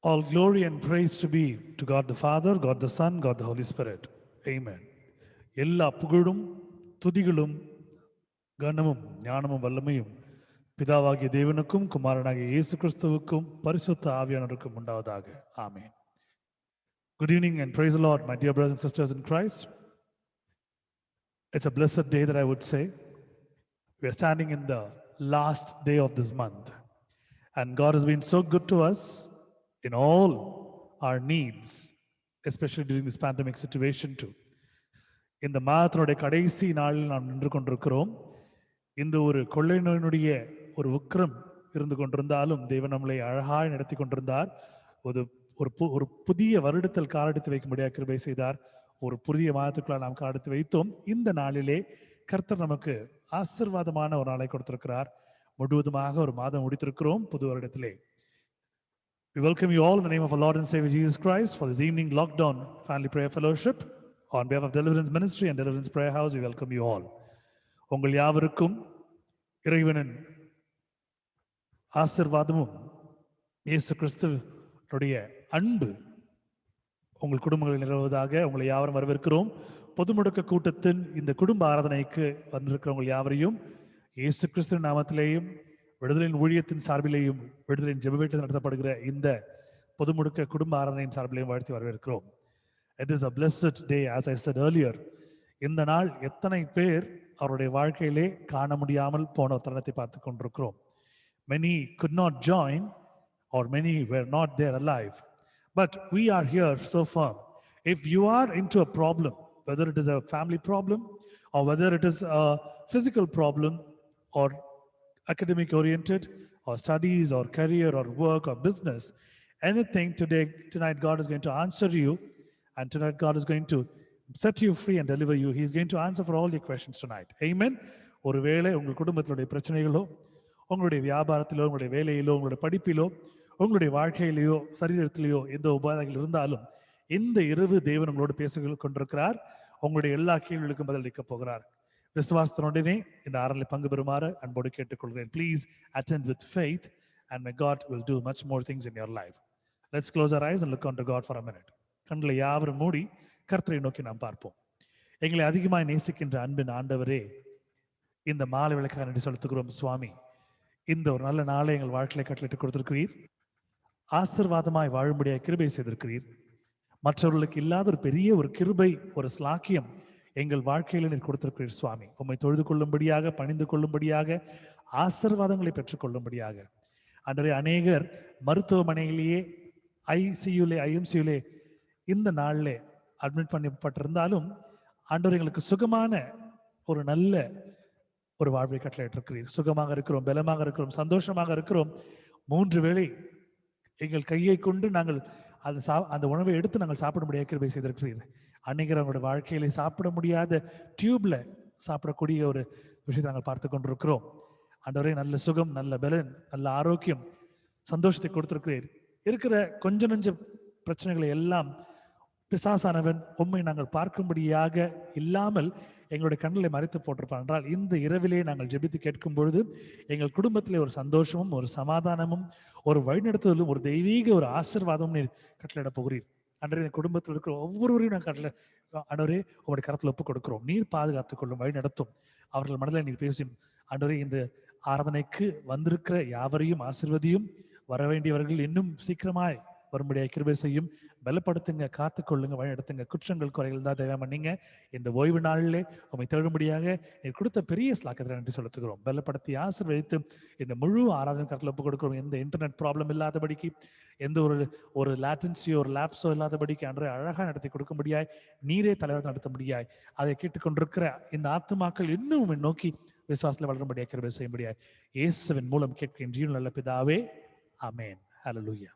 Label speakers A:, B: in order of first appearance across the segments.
A: All glory and praise to be to God the Father, God the Son, God the Holy Spirit. Amen. எல்லா புகழும் துதிகளும் கனமும் ஞானமும் வல்லமையும் பிதாவாகிய தேவனுக்கும் குமாரனாகிய இயேசு கிறிஸ்துவுக்கும் பரிசுத்த ஆவியானவருக்கும் உண்டாவதாக. ஆமென். Good evening and praise the Lord, my dear brothers and sisters in Christ. It's a blessed day that I would say. We are standing in the last day of this month. And God has been so good to us in all our needs, especially during this pandemic situation too. இந்த மாதத்தினுடைய கடைசி நாளில் நாம் நின்று கொண்டிருக்கிறோம். இந்த ஒரு கொள்ளை நோயினுடைய ஒரு உக்கிரம் இருந்து கொண்டிருந்தாலும் தேவன் நம்மளை அழகாய் நடத்தி கொண்டிருந்தார். ஒரு புதிய வருடத்தில் காலெடுத்து வைக்கும்படியாக கிருபை செய்தார். ஒரு புதிய மாதத்துக்குள்ள நாம் காலெடுத்து வைத்தோம். இந்த நாளிலே கர்த்தர் நமக்கு ஆசீர்வாதமான ஒரு நாளை கொடுத்திருக்கிறார். முழுவதுமாக ஒரு மாதம் முடித்திருக்கிறோம் புது வருடத்திலே. We welcome you all in the name of our Lord and Savior Jesus Christ for this evening lockdown family prayer fellowship. On behalf of Deliverance Ministry and Deliverance Prayer House, we welcome you all. உங்கள் யாவருக்கும் இறைவனின் ஆசீர்வாதமும் இயேசு கிறிஸ்துவுடைய அன்பு உங்கள் குடும்பங்களில் நிலவுவதாக உங்களை யாவரும் வரவேற்கிறோம். பொது முடக்க கூட்டத்தின் இந்த குடும்ப ஆராதனைக்கு வந்திருக்கிறவங்க யாவரையும் இயேசு கிறிஸ்துவின் நாமத்திலேயும் விடுதலின் ஊழியத்தின் சார்பிலேயும் விடுதலின் ஜெப வீட்டில் நடத்தப்படுகிற இந்த பொது முடக்க குடும்ப ஆராதனையின் சார்பிலையும் வாழ்த்தி வரவேற்கிறோம். It is a blessed day, as I said earlier. இந்த நாள் எத்தனை பேர் அவருடைய வாழ்க்கையிலே காண முடியாமல் போன தருணத்தை பார்த்து கொண்டிருக்கிறோம். Many could not join or many were not there alive. But we are here so firm. If you are into a problem, whether it is a family problem or whether it is a physical problem or academic oriented or studies or career or work or business, anything tonight God is going to answer you, and tonight God is going to set you free and deliver you. He is going to answer for all your questions tonight. Amen. ஒருவேளை உங்கள் குடும்பத்தினுடைய பிரச்சனைகளோ உங்களுடைய வியாபாரத்திலோ உங்களுடைய வேலையிலோ உங்களுடைய படிப்பிலோ உங்களுடைய வாழ்க்கையிலேயோ சரீரத்திலேயோ எந்த உபாதைகள் இருந்தாலும் இந்த இரவு தேவன் உங்களோடு பேச கொண்டிருக்கிறார். உங்களுடைய எல்லா கேள்விகளுக்கும் பதிலளிக்க போகிறார். விசுவாசத்தினுடனே இந்த ஆராதனையில் பங்கு பெறுமாறு அன்போடு கேட்டுக்கொள்கிறேன். Please attend with faith and may God will do much more things in your life. Let's close our eyes and look unto God for a minute. கண்களை யாவரும் மூடி கர்த்தரை நோக்கி நாம் பார்ப்போம். எங்களை அதிகமாய் நேசிக்கின்ற அன்பின் ஆண்டவரே, இந்த மாலை விளக்காக நன்றி செலுத்துகிறோம் சுவாமி. இந்த ஒரு நல்ல நாளை எங்கள் வாழ்க்கையில கட்டளையிட்டு கொடுத்திருக்கிறீர். ஆசீர்வாதமாய் வாழும்படியாக கிருபை செய்திருக்கிறீர். மற்றவர்களுக்கு இல்லாத ஒரு பெரிய ஒரு கிருபை, ஒரு ஸ்லாக்கியம் எங்கள் வாழ்க்கையில நீர் கொடுத்திருக்கிறீர் சுவாமி. உம்மை தொழுது கொள்ளும்படியாக, பணிந்து கொள்ளும்படியாக, ஆசீர்வாதங்களை பெற்றுக் கொள்ளும்படியாக. அன்றே அநேகர் மருத்துவமனையிலேயே ஐஎம்சியூலே இந்த நாளில் அட்மிட் பண்ணப்பட்டிருந்தாலும் ஆண்டவர் எங்களுக்கு சுகமான ஒரு நல்ல ஒரு வாழ்வை கட்டளையிட்டிருக்கிறீர். சுகமாக இருக்கிறோம், பலமாக இருக்கிறோம், சந்தோஷமாக இருக்கிறோம். 3 வேளை எங்கள் கையை கொண்டு நாங்கள் அந்த உணவை எடுத்து நாங்கள் சாப்பிட முடியாத கிருபை செய்திருக்கிறீர். அநேகர் அவங்களுடைய வாழ்க்கையில சாப்பிட முடியாத டியூப்ல சாப்பிடக்கூடிய ஒரு விஷயத்தை நாங்கள் பார்த்து கொண்டிருக்கிறோம். ஆண்டவரே, நல்ல சுகம், நல்ல பலன், நல்ல ஆரோக்கியம், சந்தோஷத்தை கொடுத்திருக்கிறீர். இருக்கிற கொஞ்ச நெஞ்ச பிரச்சனைகளை எல்லாம் பிசாசானவன் உண்மை நாங்கள் பார்க்கும்படியாக இல்லாமல் எங்களுடைய கண்களை மறைத்து போட்டிருப்பான் என்றால் இந்த இரவிலே நாங்கள் ஜெபித்து கேட்கும் பொழுது எங்கள் குடும்பத்திலே ஒரு சந்தோஷமும் ஒரு சமாதானமும் ஒரு வழிநடத்துதலும் ஒரு தெய்வீக ஒரு ஆசீர்வாதமும் நீர் கட்டளையிட போகிறீர். அன்றைய குடும்பத்தில் இருக்கிற ஒவ்வொருவரையும் நாங்கள் ஆண்டவரே உங்களுடைய கரத்தில் ஒப்புக் கொடுக்கிறோம். நீர் பாதுகாத்துக் கொள்ளும், வழி நடத்தும். அவர்கள் மனதில் நீர் பேசும். ஆண்டவரே, இந்த ஆராதனைக்கு வந்திருக்கிற யாவரையும் ஆசீர்வதியும். வர வேண்டியவர்கள் இன்னும் சீக்கிரமாய் வரும்படியாக கிருபை செய்யும். பலப்படுத்துங்க, காத்துக்கொள்ளுங்க, வழி நடத்துங்க. குற்றங்கள் குறைகள் தான் தேவை பண்ணீங்க. இந்த ஓய்வு நாளிலே உண்மை தேடும்படியாக நீர் கொடுத்த பெரிய ஸ்லாக்கத்தை நன்றி செலுத்துகிறோம். பலப்படுத்தி ஆசீர்வதித்து இந்த முழு ஆராதனை கருத்தில் ஒப்புக் கொடுக்கிறோம். எந்த இன்டர்நெட் ப்ராப்ளம் இல்லாதபடிக்கு, எந்த ஒரு லேட்டன்சியோ ஒரு லேப்ஸோ இல்லாதபடிக்கு அன்றைய அழகாக நடத்தி கொடுக்கும்படியாய், நீரே தலைவர் நடத்தும்படியாய், அதை கேட்டுக்கொண்டிருக்கிற இந்த ஆத்துமாக்கள் இன்னும் நோக்கி விசுவாசத்தில் வளரும்படியாக கிருபை செய்யும்படியாய் இயேசுவின் மூலம் கேட்கின்ற நல்ல பிதாவே, ஆமென். ஹல்லேலூயா.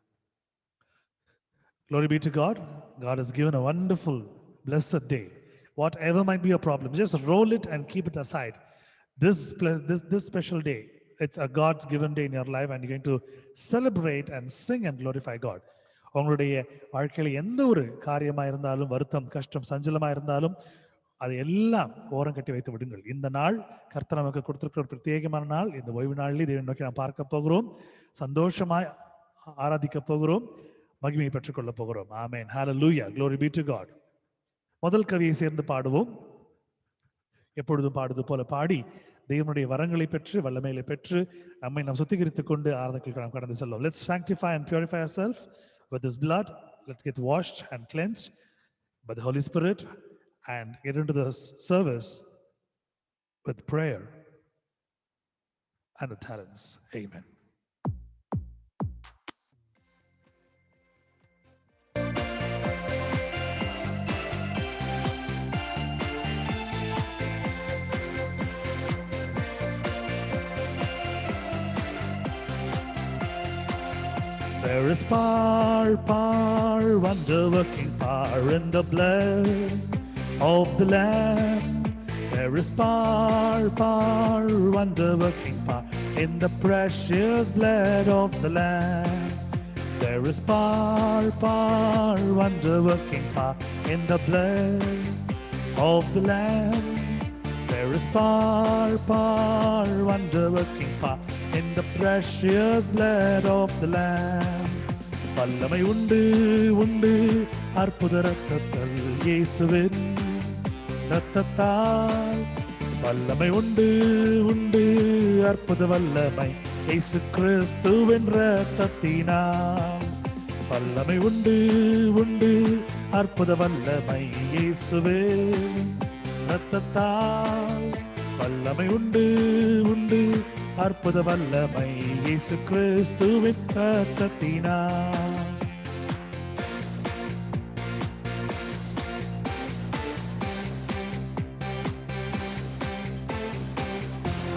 A: Glory be to God. God has given a wonderful, blessed day. Whatever might be your problem, just roll it and keep it aside. This special day, it's a God's given day in your life, and you're going to celebrate and sing and glorify God. உங்களுடைய வாழ்க்கையில எந்த ஒரு காரியமா இருந்தாலும், வருத்தம், கஷ்டம், சஞ்சலமா இருந்தாலும் அதை எல்லாம் ஓரம் கட்டி வைத்து விடுங்கள். இந்த நாள் கர்த்தர் நமக்கு கொடுத்திருக்கிற ஒரு பிரத்யேகமான நாள். இந்த ஓய்வு நாளில் தேவனை நோக்கி நாம் பார்க்க போகிறோம், சந்தோஷமாய் ஆராதிக்க போகிறோம். மகிமையை பெற்றுக்கொள்ள போகிறோம். ஆமென். ஹalleluya, glory be to God. முதல் கவியை சேர்ந்து பாடுவோம். எப்பொழுதும் பாடுவது போல பாடி தேவனுடைய வரங்களை பெற்று வல்லமைகளை பெற்று நம்மை நாம் சுத்திகரித்துக் கொண்டு ஆராதனைக்கு நாம் கடந்து செல்வோம். Let's sanctify and purify ourselves with His blood. Let's get washed and cleansed by the Holy Spirit and get into the service with prayer and the talents. Amen. There is power, wonder-working power in the blood of the Lamb. There is power, wonder-working power in the precious blood of the Lamb. There is power, wonder-working power in the blood of the Lamb. There is power, wonder-working power in the precious blood of the Lamb. வல்லமை உண்டு உண்டு அற்புத இரத்தத்தில் இயேசுவின் இரத்தத்தால். வல்லமை உண்டு உண்டு அற்புத வல்லமை இயேசு கிறிஸ்துவின் இரத்தத்தினால். வல்லமை உண்டு உண்டு அற்புத வல்லமை இயேசுவின் இரத்தத்தால். வல்லமை உண்டு உண்டு அற்புத வல்லமை இயேசு கிறிஸ்துவின் இரத்தத்தினால்.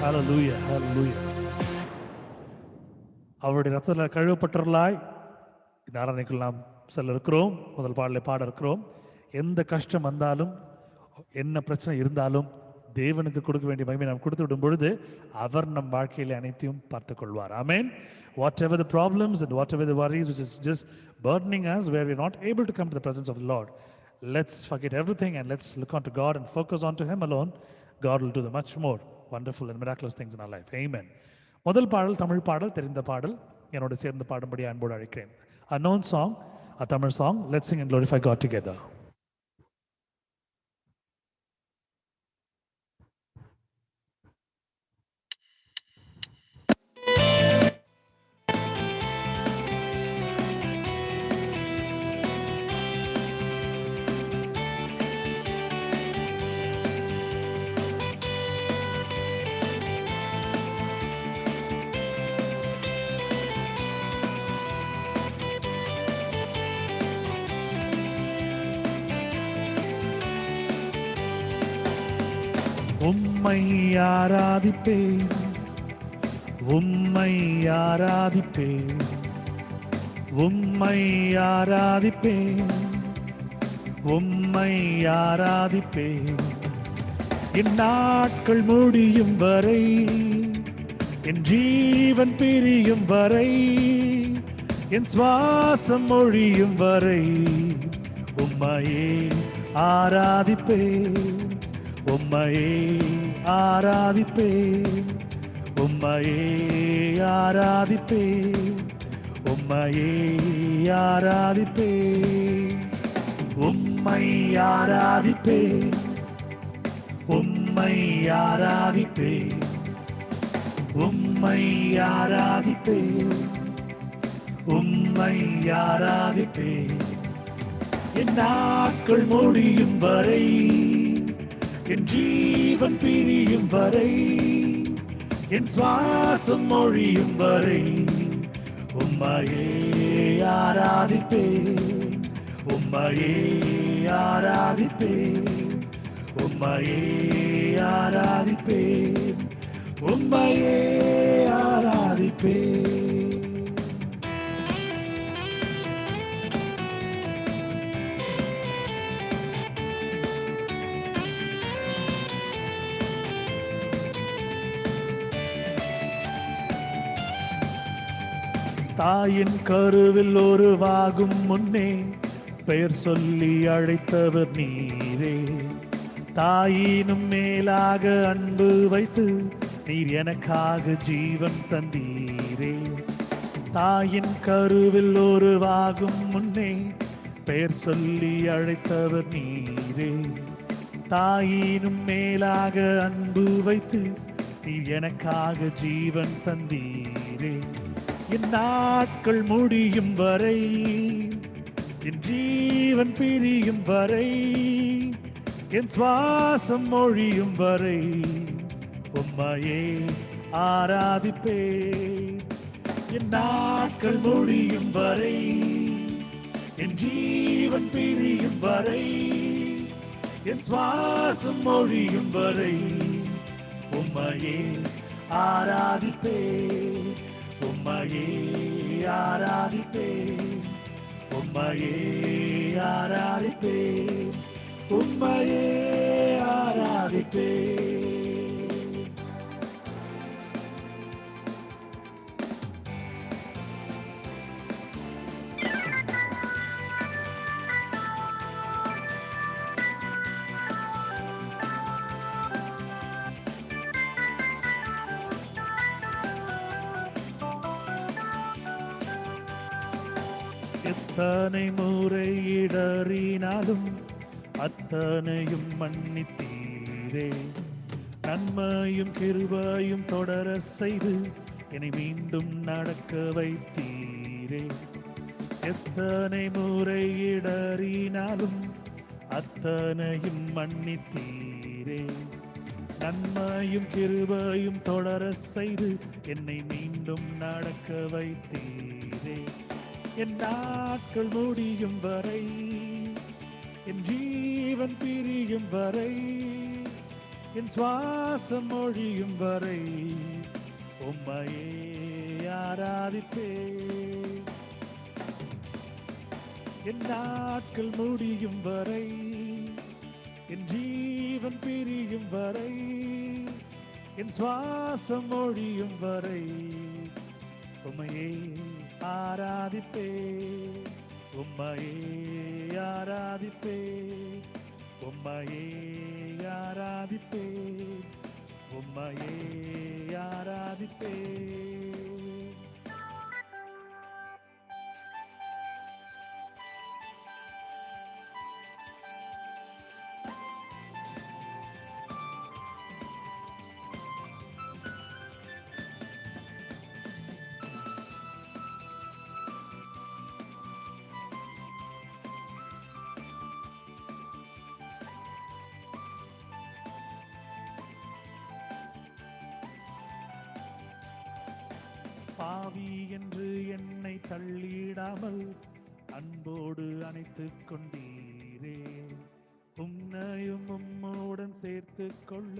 A: ஹalleluya, ஹalleluya. அவருடைய ரத்தத்தில் கழுவப்பட்டவர்களாய் இந்த ஆராதனைக்குள் நாம் செல்ல இருக்கிறோம். முதல் பாடலை பாட இருக்கிறோம். எந்த கஷ்டம் வந்தாலும் என்ன பிரச்சனை இருந்தாலும் தேவனுக்கு கொடுக்க வேண்டிய மகிமை நாம் கொடுத்து விடும் பொழுது அவர் நம் வாழ்க்கையில அனைத்தையும் பார்த்துக் கொள்வார். ஆமென். Whatever the problems and whatever the worries which is just burdening us, where we're not able to come to the presence of the Lord, let's forget everything and let's look onto God and focus onto Him alone. God will do the much more wonderful and miraculous things in our life. Amen. முதல் பாடல் தமிழ் பாடல், தெரிந்த பாடல், என்னோட சேர்ந்து பாடும்படி அன்போடு அழைக்கிறேன். A known song, a Tamil song. Let's sing and glorify God together. உம்மை ஆராதிப்பேன், உம்மை ஆராதிப்பேன், உம்மை ஆராதிப்பேன், உம்மை ஆராதிப்பேன். என் நாட்கள் முடியும் வரை, என் ஜீவன் பிரியும் வரை, என் சுவாசம் ஒழியும் வரை உம்மையே ஆராதிப்பேன், உம்மையே ஆராதிப்பேன், உம்மையே ஆராதிப்பேன், உம்மையே ஆராதிப்பேன், உம்மை ஆராதிப்பேன், உம்மை ஆராதிப்பேன், உம்மை ஆராதிப்பேன், உம்மை ஆராதிப்பேன். என் நாட்கள் முடியும் வரை, என் ஜீவன் பிரியும் வரை, என் சுவாசம் ஒழியும் வரை உம்மையே ஆராதிப்பேன், உம்மையே ஆராதிப்பேன், உம்மையே ஆராதிப்பேன், உம்மையே ஆராதிப்பேன். தாயின் கருவில் உருவாகும் முன்னே பெயர் சொல்லி அழைத்தவர் நீரே. தாயினும் மேலாக அன்பு வைத்து நீர் எனக்காக ஜீவன் தந்தீரே. தாயின் கருவில் உருவாகும் முன்னே பெயர் சொல்லி அழைத்தவர் நீரே. தாயினும் மேலாக அன்பு வைத்து நீ எனக்காக ஜீவன் தந்தீரே. என் நாட்கள் முடியும் வரை, என் ஜீவன் பிரியும் வரை, என் சுவாசம் மொழியும் வரை உம்மையே ஆராதிப்பே. என் நாட்கள் முடியும் வரை, என் ஜீவன் பிரியும் வரை, என் சுவாசம் மொழியும் வரை உம்மையே ஆராதிப்பே. உம்மையே ஆராதிப்பே, உம்மையே ஆராதிப்பே, உம்மையே ஆராதிப்பே. எத்தனை முறை இடறினாலும் அத்தனையும் மன்னித்தீரே. நன்மையும் கிருபையும் தொடர செய்து என்னை மீண்டும் நடக்க வைத்தீரே. எத்தனை முறை இடறினாலும் அத்தனையும் மன்னித்தீரே. நன்மையும் கிருபையும் தொடர செய்து என்னை மீண்டும் நடக்க வைத்தீரே. என் நாட்கள் முடியும் வரை, என் ஜீவன் பிரியும் வரை, என் சுவாசம் மொழியும் வரை உம்மையே ஆராதிப்பே. என் நாட்கள் முடியும் வரை, என் ஜீவன் பிரியும் வரை, என் சுவாசம் மொழியும் வரை உம்மையே ஆராதிப்பே. உம்மையே ஆராதிப்பே, உம்மையே ஆராதிப்பே, உம்மையே ஆராதிப்பே. பாவி என்று என்னை தள்ளிடாமல் அன்போடு அணைத்துக் கொண்டீரே. உன்னையும் உம்முடன் சேர்த்து கொள்ள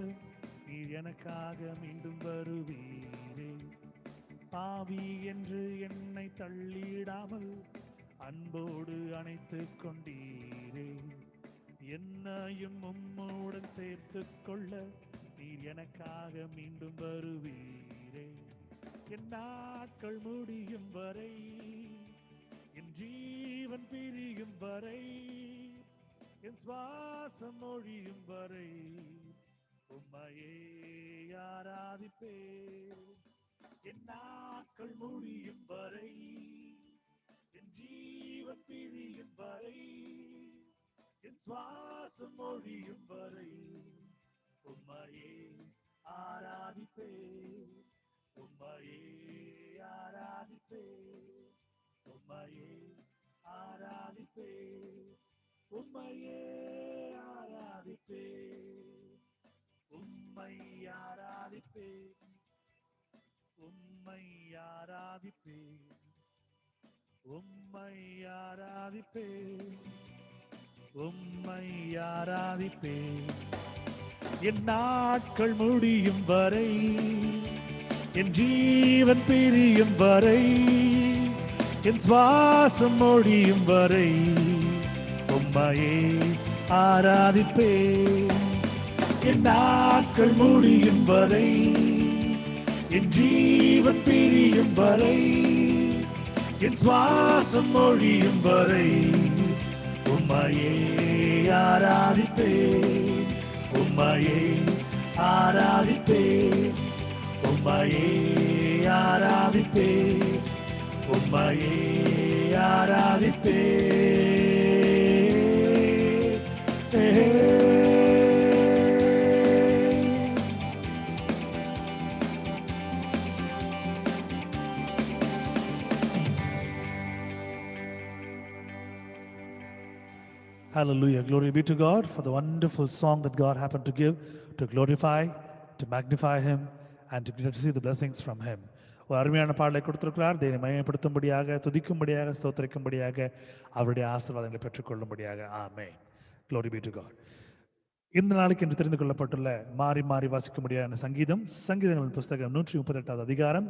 A: நீர் எனக்காக மீண்டும் வருவீரே. பாவி என்று என்னை தள்ளிடாமல் அன்போடு அணைத்துக் கொண்டீரே. என்னையும் உம்முடன் சேர்த்து கொள்ள நீர் எனக்காக மீண்டும் வருவீரே. என் நாட்கள் முடியும் வரை, என் ஜீவன் பிரியும் வரை, என் சுவாசம் மொழியும் வரை உம்மையே ஆராதிப்பே. என் நாட்கள் முடியும் வரை, என் ஜீவன் பிரியும் வரை, என் சுவாசம் மொழியும் வரை உம்மையே ஆராதிப்பே. உம்மையே ஆராதிப்பே, உம்மையே ஆராதிப்பே, உம்மையே ஆராதிப்பே, உம்மை ஆராதிப்பே, உம்மை ஆராதிப்பே, உம்மை ஆராதிப்பே, உம்மை ஆராதிப்பே. என் நாட்கள் முடியும் வரை, என் ஜீவன் பிரியும் வரை, என் சுவாசம் மொழியும் வரை உம்மையே ஆராதிப்பே. என் நாட்கள் முடியும் வரை, என் ஜீவன் பிரியும் வரை, என் சுவாசம் மொழியும் வரை உம்மையே ஆராதிப்பே. உம்மையே ஆராதிப்பே, உம்மையே ஆராதிப்பே, உம்மையே ஆராதிப்பே. Hallelujah. Glory be to God for the wonderful song that God happened to give to glorify, to magnify Him, and to receive the blessings from Him. ஒரு அருமையான பாடலை கொடுத்திருக்கிறார். தேவனை மகிமைப்படுத்தும்படியாக, துதிக்கும்படியாக, ஸ்தோத்திரிக்கும்படியாக, அவருடைய ஆசீர்வாதங்களை பெற்றுக்கொள்ளும்படியாக. ஆமென். Glory be to God. இந்த நாளைக்கு என்று தெரிந்து கொள்ளப்பட்டுள்ள மாறி மாறி வாசிக்க முடியாத சங்கீதம், சங்கீதங்களின் புஸ்தகம் 138 அதிகாரம்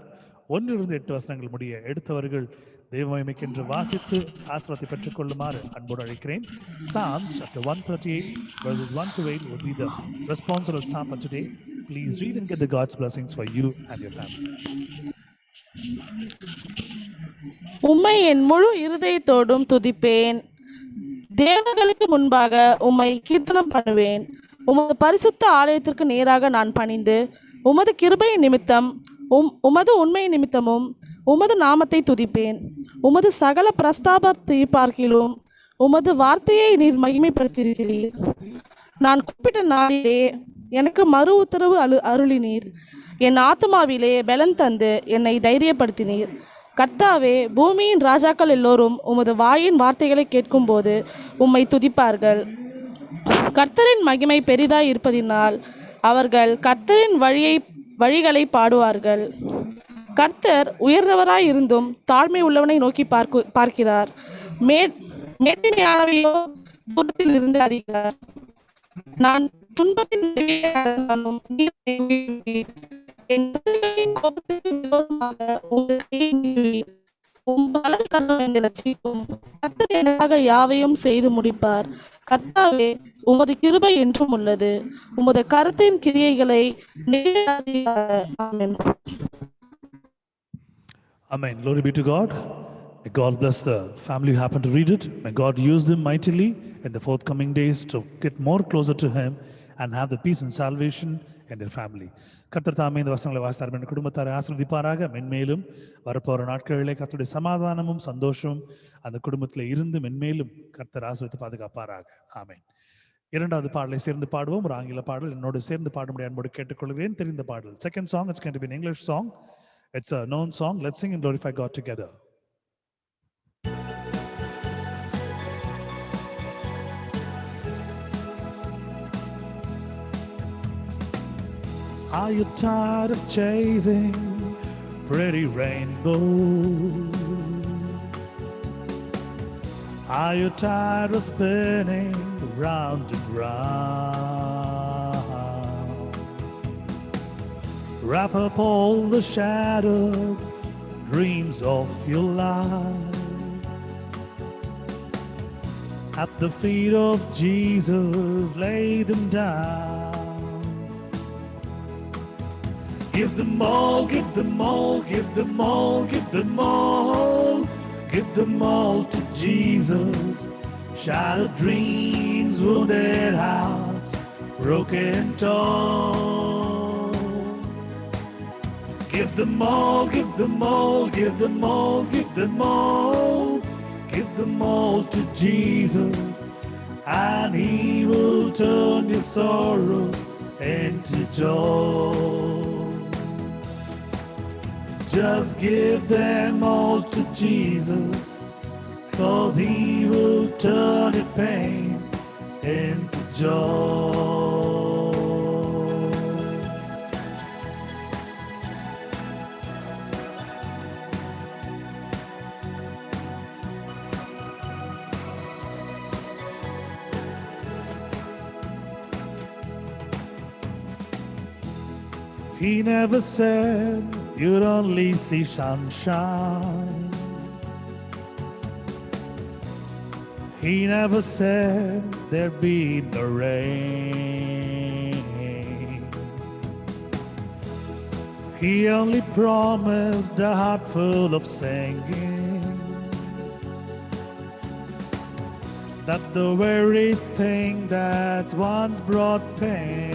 A: 1-8 வசனங்கள் முடிய எடுத்தவர்கள் தெய்வமகிமைக்கென்று வாசித்து ஆசீர்வாதத்தை பெற்றுக் கொள்ளுமாறு அன்போடு அழைக்கிறேன். Psalms chapter 138 verses 1-8 will be the responsible psalm for today. Please read and get the God's blessings for you and your family.
B: உம்மை என் முழு இருதயத்தோடும் துதிப்பேன். தேவர்களுக்கு முன்பாக உம்மை கீர்த்தனம் பண்ணுவேன். உமது பரிசுத்த ஆலயத்திற்கு நேராக நான் பணிந்து உமது கிருபை நிமித்தம் உமது உண்மை நிமித்தமும் உமது நாமத்தை துதிப்பேன். உமது சகல பிரஸ்தாபத்தை பார்க்கிலும் உமது வார்த்தையை நீர் மகிமைப்படுத்தியிருக்கிறீர். நான் கூப்பிட்ட நாளிலே எனக்கு மறு உத்தரவு அருளினீர். என் ஆத்துமாவிலே பலன் தந்து என்னை தைரியப்படுத்தினீர். கர்த்தாவே, பூமியின் ராஜாக்கள் எல்லோரும் உமது வாயின் வார்த்தைகளை கேட்கும்போது உம்மை துதிப்பார்கள். கர்த்தரின் மகிமை பெரிதாய் இருப்பதினால் அவர்கள் கர்த்தரின் வழிகளை பாடுவார்கள். கர்த்தர் உயர்ந்தவராய் இருந்தும் தாழ்மை உள்ளவனை நோக்கி பார்க்கிறார். மேன்மையானவையோ தூரத்தில் இருந்து அறிகிறார். நான் துன்பத்தின் கோபத்துக்கு விரோதமாக உங்கள் கையை நீட்டுவீர். கர்த்தர் எனக்காக யாவையும் செய்து முடிப்பார். கர்த்தாவே, உமது கிருபை என்றும் உள்ளது. உமது கரத்தின் கிரியைகளை ஆமென்.
A: Amen. Glory be to God. May God bless the family who happened to read it. May God use them mightily in the forthcoming days to get more closer to Him and have the peace and salvation in their family. கர்த்தர் தாமே இந்த வசனங்களை வாசித்தார் என் குடும்பத்தாரை ஆசீர்வதிப்பாராக. மென்மேலும் வரப்போகிற நாட்களிலே கர்த்தருடைய சமாதானமும் சந்தோஷமும் அந்த குடும்பத்தில் இருந்து மென்மேலும் கர்த்தர் ஆசீர்வதித்து பாதுகாப்பாராக. ஆமென். இரண்டாவது பாடலை சேர்ந்து பாடுவோம். ஒரு ஆங்கில பாடல் என்னோடு சேர்ந்து பாடும்படி அன்போடு கேட்டுக்கொள்கிறேன். தெரிந்த பாடல். Second song, it's going to be an English song. It's a known song. Let's sing and glorify God together. Are you tired of chasing pretty rainbows? Are you tired of spinning round and round? Wrap up all the shattered dreams of your life at the feet of Jesus, lay them down. Give them all, give them all, give them all, give them all, give them all to Jesus. Shattered dreams, wounded hearts, broken torn. Give them all, give them all, give them all, give them all, give them all to Jesus, and He will turn your sorrows into joy. Just give them all to Jesus, 'cause He will turn your pain into joy. He never said you'd only see sunshine. He never said there'd be no rain. He only promised a heart full of singing, that the very thing that once brought pain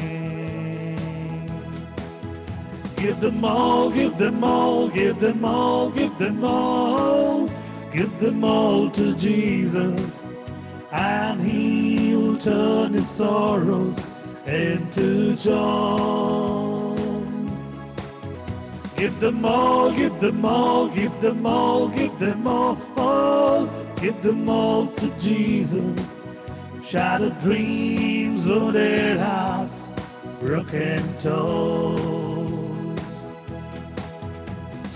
A: Give them all, give them all, give them all, give them all. Give them all to Jesus, and He will turn your sorrows into joy. Give them all, give them all, give them all, give them all. Give them all to Jesus. Shattered dreams, wounded hearts, broken toes.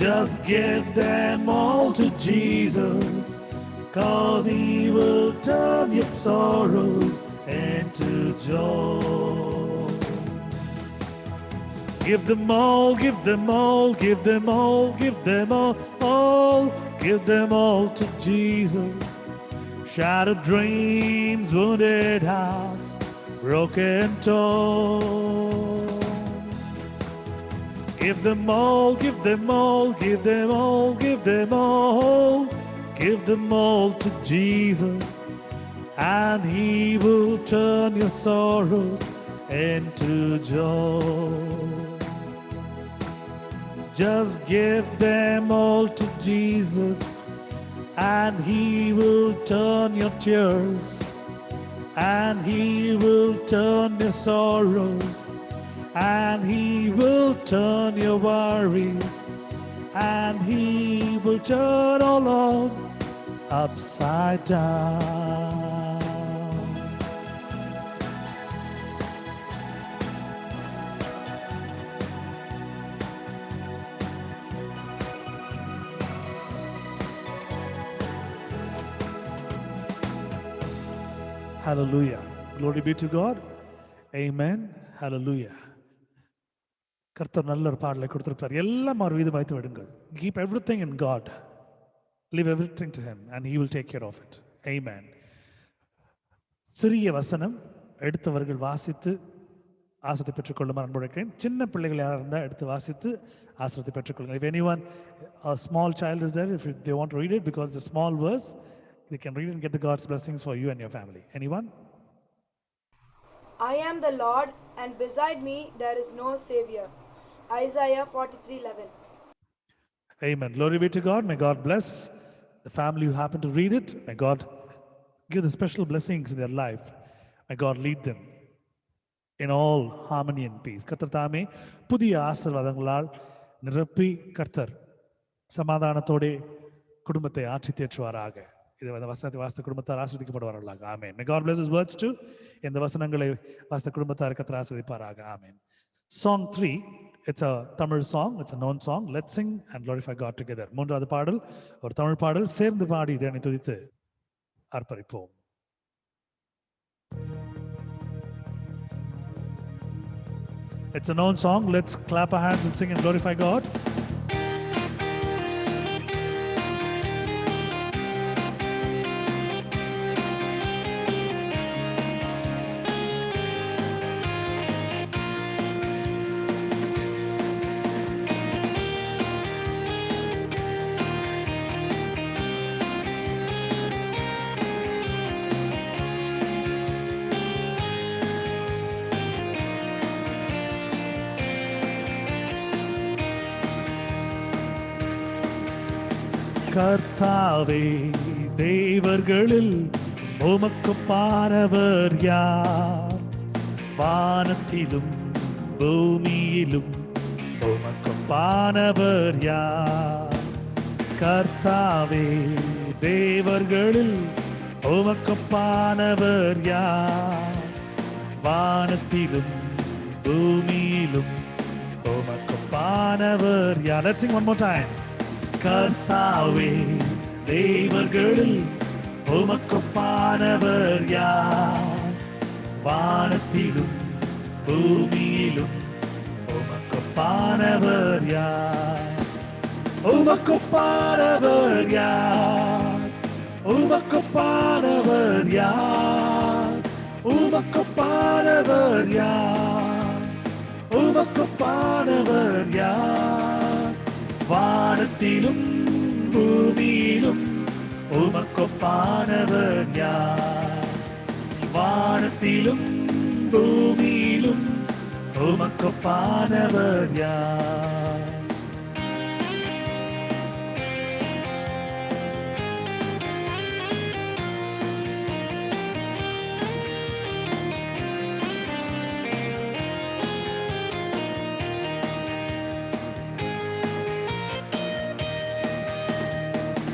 A: Just give them all to Jesus, 'cause He will turn your sorrows into joy. Give them all, give them all, give them all, give them all. Give them all to Jesus. Shattered dreams, wounded hearts, broken toes. Give them all, give them all, give them all, give them all. Give them all to Jesus, and He will turn your sorrows into joy. Just give them all to Jesus, and He will turn your tears, and He will turn your sorrows, and He will turn your worries, and He will turn all of upside down. Hallelujah. Glory be to God. Amen. Hallelujah. கர்த்தர் நல்ல ஒரு பாடலை கொடுத்திருப்பார். எல்லாம் அவர் வீதமாய்த்து விடுங்கள். Keep everything in God. Leave everything to Him, and He will take care of it. Amen. சிறிய வசனம் எடுத்தவர்கள் வாசித்து ஆசீர்வாதத்தை பெற்றுக்கொள்ளுமாறு அன்புழைக்கிறேன். சின்ன பிள்ளைகள் யாராக இருந்தால் எடுத்து வாசித்து ஆசீர்வாதத்தை பெற்றுக்கொள்ளுங்கள். If anyone, a small child is there, if they want to read it, because it's a small verse, they can read it and get the God's blessings for you and your family. Anyone?
C: I am the Lord, and beside me there is no Savior. Isaiah 43:11.
A: Amen. Glory be to God. May God bless the family who happen to read it. May God give the special blessings in their life. May God lead them in all harmony and peace. கர்த்தர் தாமே புதிய ஆசீர்வாதங்களால் நிரப்பி கர்த்தர் சமாதானத்தோடு குடும்பத்தை ஆற்றி தேற்றுவாராக. இது வசனத்தை வாசித்த குடும்பத்தார் ஆசீர்வதிக்கப்படுவார்களாக. ஆமென். May God bless His words too. இந்த வசனங்களை வாசித்த குடும்பத்தார் கர்த்தர் ஆசீர்வதிப்பாராக. ஆமென். Song 3, it's a Tamil song, it's a known song. Let's sing and glorify God together. மூன்றாவது பாடல் ஒரு தமிழ் பாடல், சேர்ந்து பாடி தேவனை துதித்து ஆர்ப்பரிப்போம். It's a known song. Let's clap our hands and sing and glorify God. கர்த்தாவே தேவர்களில் உமக்குப்பானவர் யார்? வானத்திலும் பூமியிலும் உமக்குப்பானவர் யார்? கர்த்தாவே தேவர்களில் உமக்குப்பானவர் யார்? வானத்திலும் பூமியிலும் உமக்குப்பானவர் யார்? Let's sing one more time. கர்த்தாவே தேவர்களில் உமக்குப்பானவர் யார்? வானத்திலும் பூமியிலும் உமக்குப்பானவர் யார்? உமக்குப்பானவர் யார்? உமக்குப்பானவர் யார்? உமக்குப்பானவர் யார்? உமக்குப்பானவர் யார்? வானத்திலும் பூமியிலும் உமக்குப்பானவர் யார்? வானத்திலும் பூமியிலும் உமக்குப்பானவர் யார்?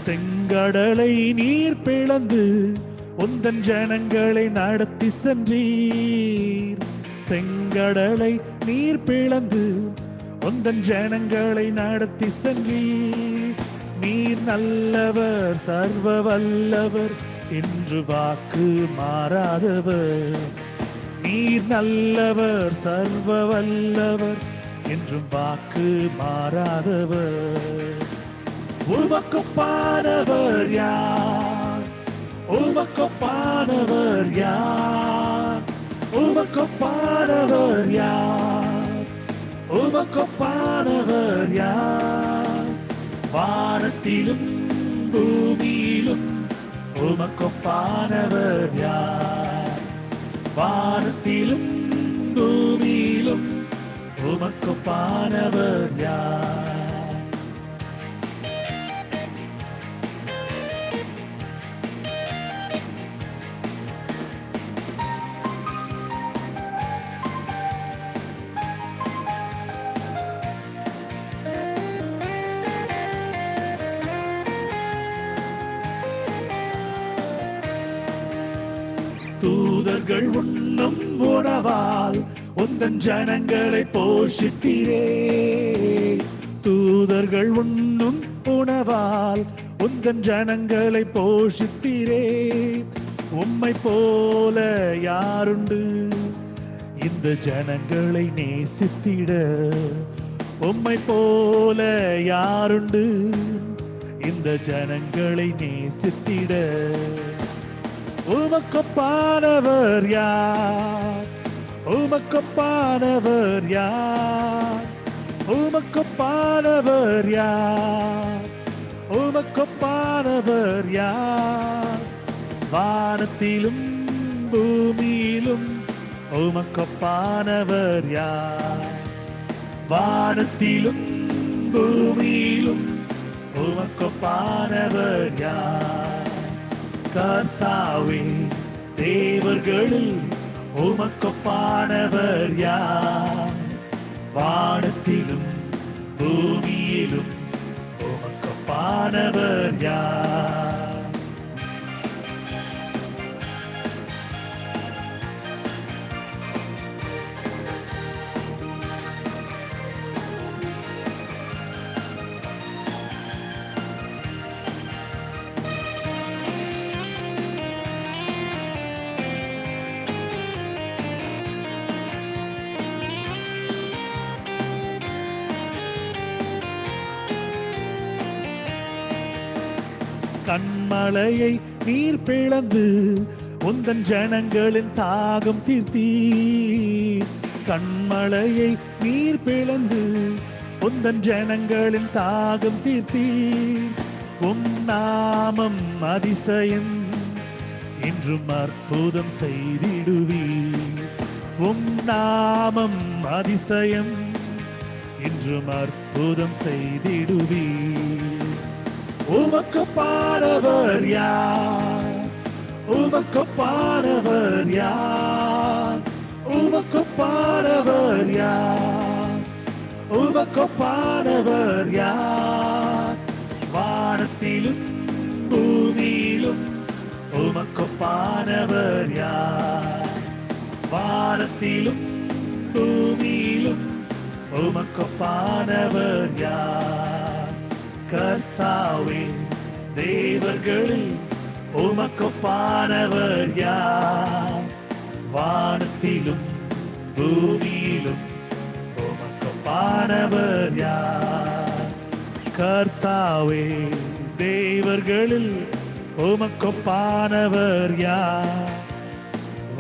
A: செங்கடலை நீர் பிளந்து உந்தன் ஜனங்களை நடத்தி சென்றீர். செங்கடலை நீர் பிளந்து உந்தன் ஜனங்களை நடத்தி சென்றீர். நீர் நல்லவர், சர்வ வல்லவர், என்று வாக்கு மாறாதவர். நீர் நல்லவர், சர்வ வல்லவர், என்றும் வாக்கு மாறாதவர். உமக்கொப்பானவர் யார்? உமக்கொப்பானவர் யார்? உமக்கொப்பானவர் யார்? உமக்கொப்பானவர் யார்? வானத்திலும் பூமியிலும் உமக்கொப்பானவர் யார்? வானத்திலும் பூமியிலும் உமக்கொப்பானவர் யார்? தூதர்கள் உண்ணும் உணவால் உந்தன் ஜனங்களை போஷித்தீரே. தூதர்கள் உண்ணும் உணவால் உந்தன் ஜனங்களை போஷித்தீரே. உம்மை போல யாருண்டு இந்த ஜனங்களை நேசித்திட? உம்மை போல யாருண்டு இந்த ஜனங்களை நேசித்திட? உமக்கொப்பானவர் யார்? உமக்கொப்பானவர் யார்? உமக்கொப்பானவர் யார்? உமக்கொப்பானவர் யார்? வானத்திலும் பூமியிலும் உமக்கொப்பானவர் யார்? வானத்திலும் பூமியிலும் உமக்கொப்பானவர் யார்? கர்த்தாவே, தேவர்களில் உமக்கொப்பானவர் யார்? வானத்திலும் பூமியிலும் உமக்கொப்பானவர் யார்? கண்மலையை நீர் பிளந்து உந்தன் ஜனங்களின் தாகம் தீர்த்தீர். கண்மலையை நீர் பிளந்து உந்தன் ஜனங்களின் தாகம் தீர்த்தீர். உம் நாமம் அதிசயம், இன்றும் அற்புதம் செய்திடுவீர். உம் நாமம் அதிசயம், இன்றும் அற்புதம் செய்திடுவீர். உமக்கொப்பானவர் யார்? உமக்கொப்பானவர் யார்? உமக்கொப்பானவர் யார்? உமக்கொப்பானவர் யார்? வானத்திலும் பூமியிலும் உமக்கொப்பானவர் யார்? வானத்திலும் பூமியிலும் உமக்கொப்பானவர் யார்? கர்த்தாவே, தேவர்களில் உமக்கொப்பானவர் யார்? வானத்திலும் பூமியிலும் உமக்கொப்பானவர் யார்? கர்த்தாவே, தேவர்களில் உமக்கொப்பானவர் யார்?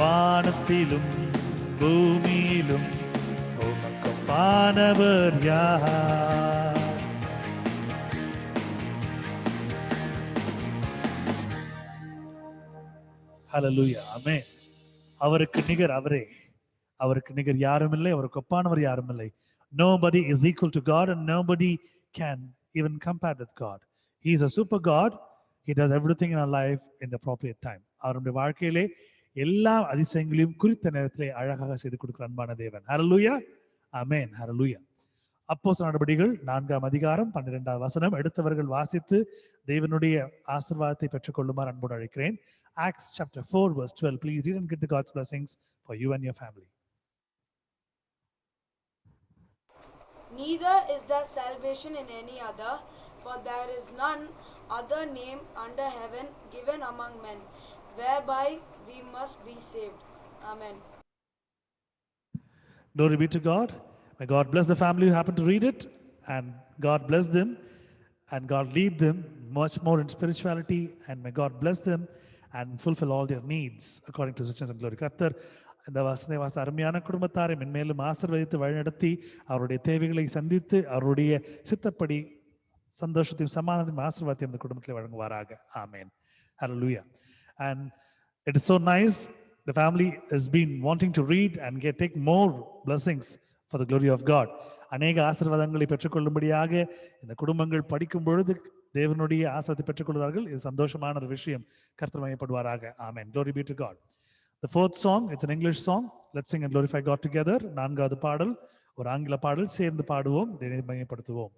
A: வானத்திலும் பூமியிலும் உமக்கொப்பானவர் யார்? ஹல்லேலூயா, ஆமென். அவருக்கு நிகர் அவரே, அவருக்கு நிகர் யாரும் இல்லை, அவருக்கு ஒப்பானவர் யாரும் இல்லை. Nobody is equal to God and nobody can even compare with God. He is a super God. He does everything in our life in the appropriate time. அவருடைய வாழ்க்கையிலே எல்லா அதிசயங்களையும் குறித்த நேரத்திலே அழகாக செய்து கொடுக்கிற அன்பான தேவன். ஹல்லேலூயா, ஆமென், ஹல்லேலூயா. அப்போஸ்தலர் நடபடிகள் 4ஆம் அதிகாரம் 12ஆம் வசனம் எடுத்தவர்கள் வாசித்து தேவனுடைய ஆசீர்வாதத்தை பெற்றுக்கொள்ளுமாறு அன்போடு அழைக்கிறேன். Acts chapter 4 verse 12. Please read and get the God's blessings for you and your family.
C: Neither is there salvation in any other, for there is none other name under heaven given among men, whereby we must be saved. Amen.
A: Glory be to God. May God bless the family who happened to read it, and God bless them, and God lead them much more in spirituality, and may God bless them and fulfill all their needs according to His riches and glory. கர்த்தர் இந்த வசனை வாச அருமையான குடும்பத்தாரை மென்மேலும் ஆசீர்வதித்து வழிநடத்தி அவருடைய தேவைகளை சந்தித்து அவருடைய சித்தப்படி சந்தோஷத்தையும் சமாதானத்தையும் ஆசீர்வாதத்தையும் இந்த குடும்பத்தில் வழங்குவாராக. ஆமென். Hallelujah. And it is so nice. The family has been wanting to read and take more blessings for the glory of God. அநேக ஆசீர்வாதங்களை பெற்றுக்கொள்ளும்படியாக இந்த குடும்பங்கள் படிக்கும் பொழுது தேவனுடைய ஆசீர்வாதத்தை பெற்றுக்கொள்வார்கள். இது சந்தோஷமான ஒரு விஷயம். கர்த்தர் மகிமைப்படுவாராக. ஆமென். Glory be to God. The fourth song, it's an English song. Let's sing and glorify God together. 4வது பாடல் ஒரு ஆங்கில பாடல், சேர்ந்து பாடுவோம், தேவனை மகிமைப்படுத்துவோம்.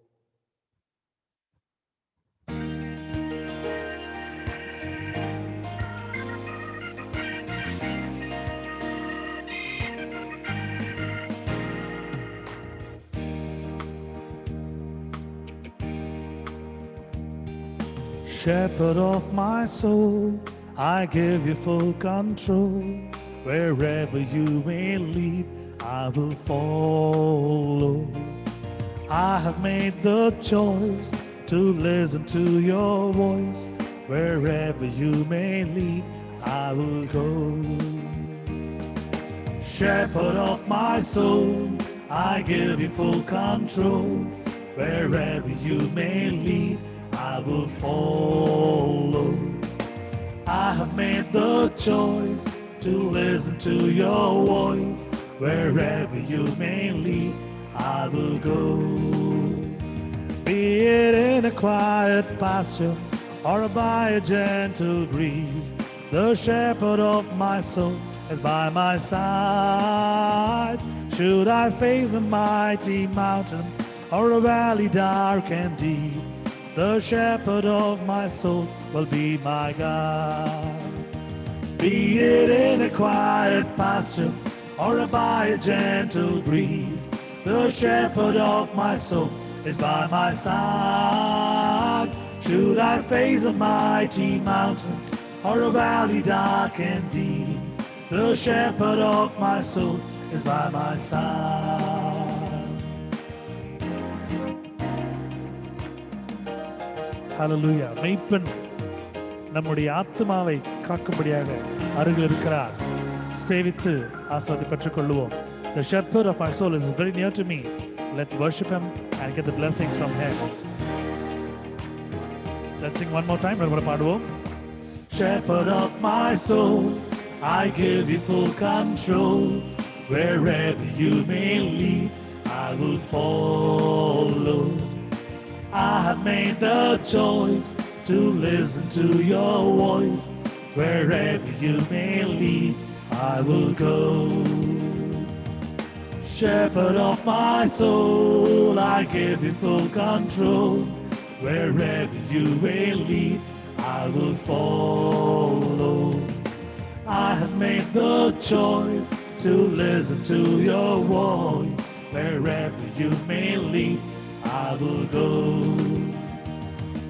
A: Shepherd of my soul, I give you full control. Wherever you may lead, I will follow. I have made the choice to listen to your voice. Wherever you may lead, I will go. Shepherd of my soul, I give you full control. Wherever you may lead, I will follow. I have made the choice to listen to your voice. Wherever you may lead, I will go. Be it in a quiet pasture or by a gentle breeze, the shepherd of my soul is by my side. Should I face a mighty mountain or a valley dark and deep, the shepherd of my soul will be my guide. Be it in a quiet pasture or by a gentle breeze, the shepherd of my soul is by my side. Should I face a mighty mountain or a valley dark and deep, the shepherd of my soul is by my side. Hallelujah. மெய்ப்பன் நம்முடைய ஆத்மாவை காக்கும்படியாக அருகில் இருக்கிறார். சேவித்து ஆசீர்வாதத்தை பெற்றுக் கொள்வோம். The shepherd of my soul is very near to me. Let's worship him and get the blessing from him. Let's sing one more time. நம்ம பாடுவோம். Shepherd of my soul, I give you full control. Wherever you may lead, I will follow. I have made the choice to listen to your voice. Wherever you may lead, I will go. Shepherd of my soul, I give you full control. Wherever you may lead, I will follow. I have made the choice to listen to your voice. Wherever you may lead, I will go.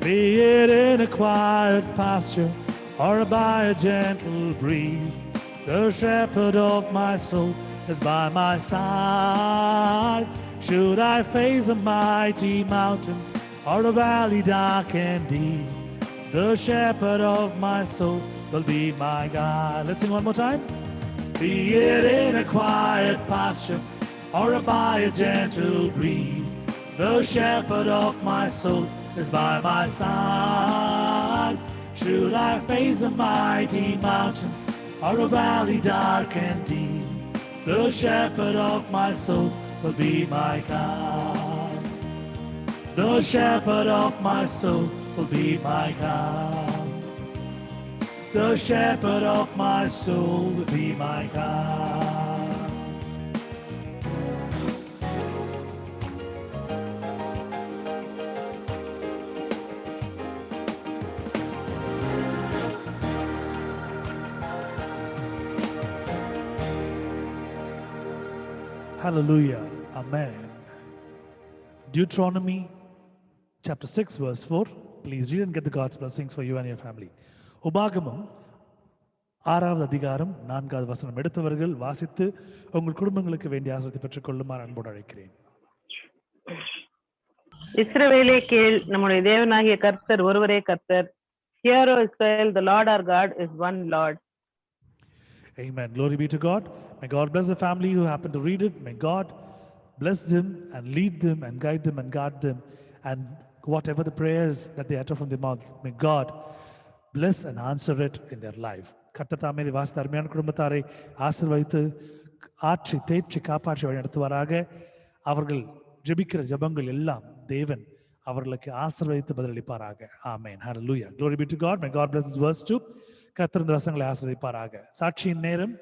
A: Be it in a quiet pasture or by a gentle breeze, the shepherd of my soul is by my side. Should I face a mighty mountain or a valley dark and deep, the shepherd of my soul will be my guide. Let's sing one more time. Be it in a quiet pasture or by a gentle breeze, the shepherd of my soul is by my side. Should I face a mighty mountain or a valley dark and deep, the shepherd of my soul will be my guide. The shepherd of my soul will be my guide. The shepherd of my soul will be my guide. Hallelujah. Amen. Deuteronomy chapter 6 verse 4. Please read and get the God's blessings for you and your family. உபாகமம் 6வது அதிகாரம் 4வது வசனம் எடுத்தவர்கள் வாசித்து உங்கள் குடும்பங்களுக்கு வேண்டிய ஆசீர்வாதத்தை பெற்றுக் கொள்ளுமாறு அன்போடு அழைக்கிறேன்.
D: இஸ்ரவேலே கேள், நம்முடைய தேவனாகிய கர்த்தர் ஒருவரே கர்த்தர். Hear, O Israel, the Lord our God is one Lord.
A: Amen. Glory be to God. May God bless the family who happened to read it. May God bless them and lead them and guide them and guard them. And whatever the prayers that they utter from their mouth, may God bless and answer it in their life. கர்த்தர் தாமே வாசித்த அருமையான குடும்பத்தாரை ஆசீர்வதித்து ஆற்றி தேற்றி காப்பாற்றி வழி நடத்துவாராக. அவர்கள் ஜெபிக்கிற ஜெபங்கள் எல்லாம் தேவன் அவர்களுக்கு ஆசீர்வதித்து பதிலளிப்பாராக. ஆமென். ஹல்லேலூயா. Glory be to God. May God bless this verse too. கர்த்தர் இந்த வசனங்களை ஆசீர்வதிப்பாராக. சாட்சியின் நேரம்.